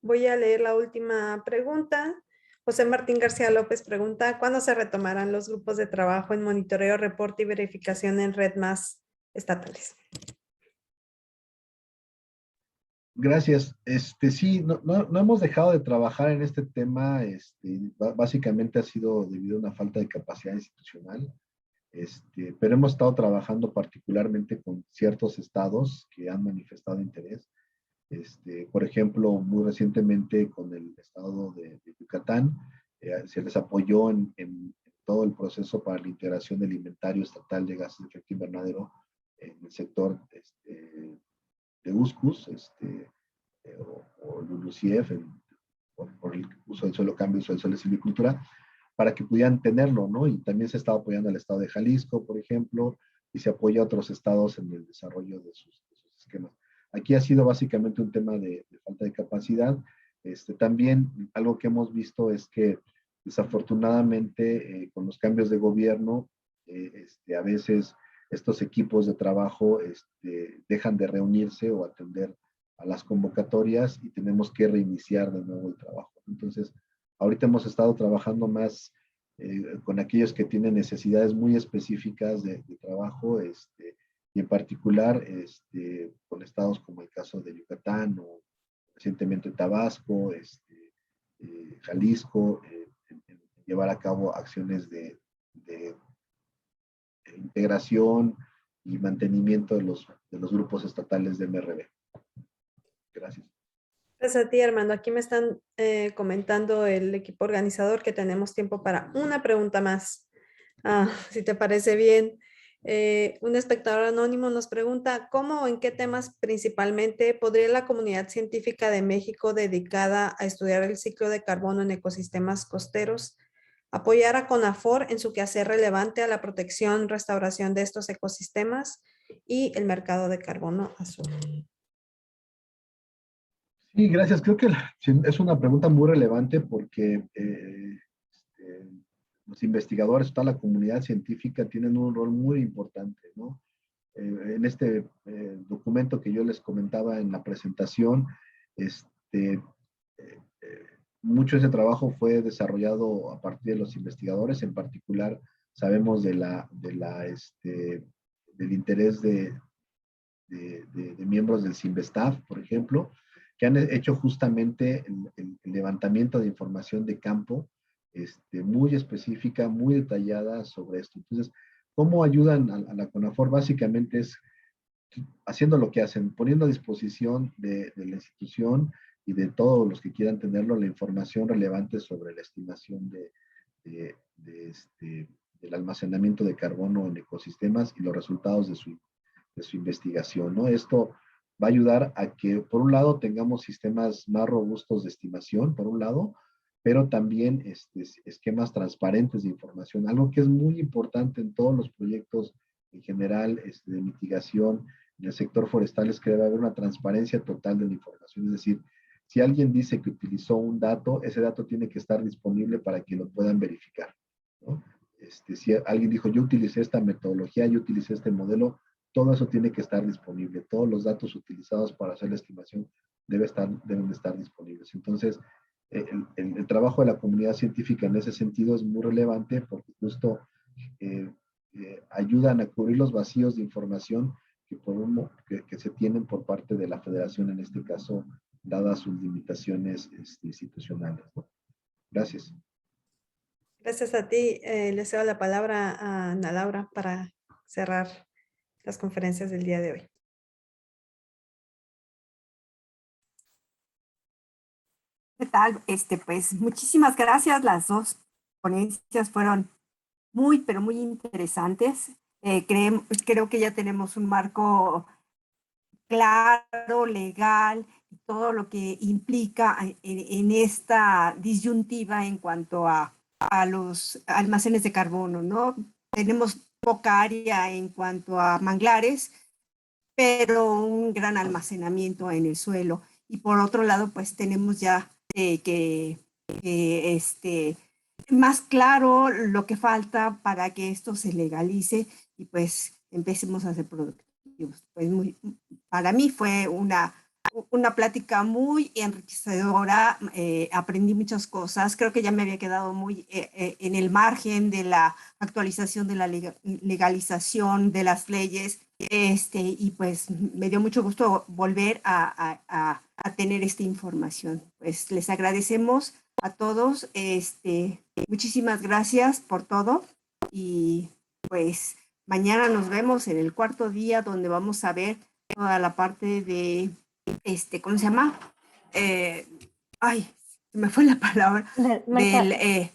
Voy a leer la última pregunta. José Martín García López pregunta, ¿cuándo se retomarán los grupos de trabajo en monitoreo, reporte y verificación en red más estatales? Gracias. Sí, no hemos dejado de trabajar en este tema. Básicamente ha sido debido a una falta de capacidad institucional. Pero hemos estado trabajando particularmente con ciertos estados que han manifestado interés. Por ejemplo, muy recientemente con el estado de Yucatán, se les apoyó en todo el proceso para la integración del inventario estatal de gases de efecto invernadero en el sector de USCUS, o LULUCF, por el uso del suelo, cambio de uso del suelo y silvicultura, para que pudieran tenerlo, ¿no? Y también se estaba apoyando al estado de Jalisco, por ejemplo, y se apoya a otros estados en el desarrollo de sus esquemas. Aquí ha sido básicamente un tema de falta de capacidad. También algo que hemos visto es que desafortunadamente con los cambios de gobierno, a veces estos equipos de trabajo dejan de reunirse o atender a las convocatorias y tenemos que reiniciar de nuevo el trabajo. Entonces, ahorita hemos estado trabajando más con aquellos que tienen necesidades muy específicas de trabajo, y en particular con estados como el caso de Yucatán o recientemente Tabasco, Jalisco, en llevar a cabo acciones de integración y mantenimiento de los grupos estatales de MRV. Gracias. Gracias a ti, Armando. Aquí me están comentando el equipo organizador que tenemos tiempo para una pregunta más. Si te parece bien. Un espectador anónimo nos pregunta, ¿cómo o en qué temas principalmente podría la comunidad científica de México dedicada a estudiar el ciclo de carbono en ecosistemas costeros apoyar a CONAFOR en su quehacer relevante a la protección, restauración de estos ecosistemas y el mercado de carbono azul? Sí, gracias. Creo que es una pregunta muy relevante porque los investigadores, toda la comunidad científica tienen un rol muy importante, ¿no? En este documento que yo les comentaba en la presentación, mucho de ese trabajo fue desarrollado a partir de los investigadores, en particular sabemos del interés de miembros del CIMBESTAF, por ejemplo, que han hecho justamente el levantamiento de información de campo muy específica, muy detallada sobre esto. Entonces, ¿cómo ayudan a la CONAFOR? Básicamente es haciendo lo que hacen, poniendo a disposición de la institución y de todos los que quieran tenerlo la información relevante sobre la estimación del almacenamiento de carbono en ecosistemas y los resultados de su investigación, ¿no? Esto va a ayudar a que, por un lado, tengamos sistemas más robustos de estimación, por un lado, pero también esquemas transparentes de información, algo que es muy importante en todos los proyectos en general de mitigación en el sector forestal, es que debe haber una transparencia total de la información, es decir, si alguien dice que utilizó un dato, ese dato tiene que estar disponible para que lo puedan verificar, ¿no? Si alguien dijo, yo utilicé esta metodología, yo utilicé este modelo, todo eso tiene que estar disponible. Todos los datos utilizados para hacer la estimación deben de estar disponibles. Entonces, el trabajo de la comunidad científica en ese sentido es muy relevante porque justo ayudan a cubrir los vacíos de información que se tienen por parte de la federación, en este caso, dadas sus limitaciones institucionales, ¿no? Gracias. Gracias a ti. Le cedo la palabra a Ana Laura para cerrar las conferencias del día de hoy. ¿Qué tal? Pues muchísimas gracias. Las dos ponencias fueron muy, pero muy interesantes. Creo que ya tenemos un marco claro, legal, y todo lo que implica en esta disyuntiva en cuanto a los almacenes de carbono, ¿no? Tenemos poca área en cuanto a manglares, pero un gran almacenamiento en el suelo. Y por otro lado, pues tenemos ya más claro lo que falta para que esto se legalice y pues empecemos a ser productivos. Pues para mí fue una plática muy enriquecedora, aprendí muchas cosas, creo que ya me había quedado muy en el margen de la actualización de la legalización de las leyes, y pues me dio mucho gusto volver a tener esta información. Pues les agradecemos a todos, muchísimas gracias por todo y pues mañana nos vemos en el cuarto día donde vamos a ver toda la parte de ¿cómo se llama? Ay, se me fue la palabra. De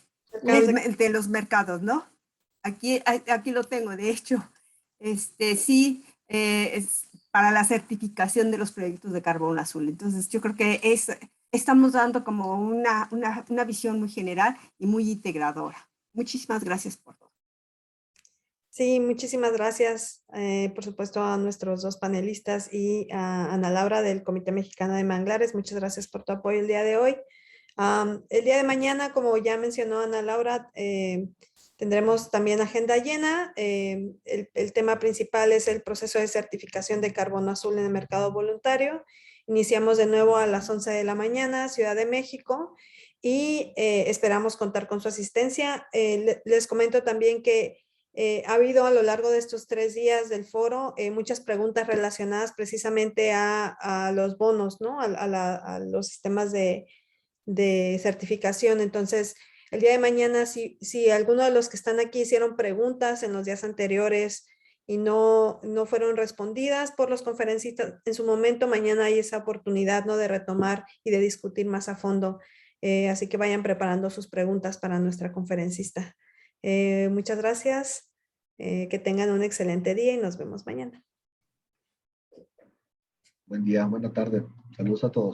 los mercados, ¿no? Aquí lo tengo, de hecho. Sí, es para la certificación de los proyectos de carbón azul. Entonces, yo creo que estamos dando como una visión muy general y muy integradora. Muchísimas gracias por todo. Sí, muchísimas gracias, por supuesto, a nuestros dos panelistas y a Ana Laura del Comité Mexicano de Manglares. Muchas gracias por tu apoyo el día de hoy. El día de mañana, como ya mencionó Ana Laura, tendremos también agenda llena. El tema principal es el proceso de certificación de carbono azul en el mercado voluntario. Iniciamos de nuevo a las 11 de la mañana, Ciudad de México, y esperamos contar con su asistencia. Les comento también que ha habido a lo largo de estos 3 días del foro muchas preguntas relacionadas precisamente a los bonos, ¿no? A los sistemas de certificación. Entonces, el día de mañana, si alguno de los que están aquí hicieron preguntas en los días anteriores y no fueron respondidas por los conferencistas en su momento, mañana hay esa oportunidad, ¿no?, de retomar y de discutir más a fondo. Así que vayan preparando sus preguntas para nuestra conferencista. Muchas gracias. Que tengan un excelente día y nos vemos mañana. Buen día, buena tarde. Saludos a todos.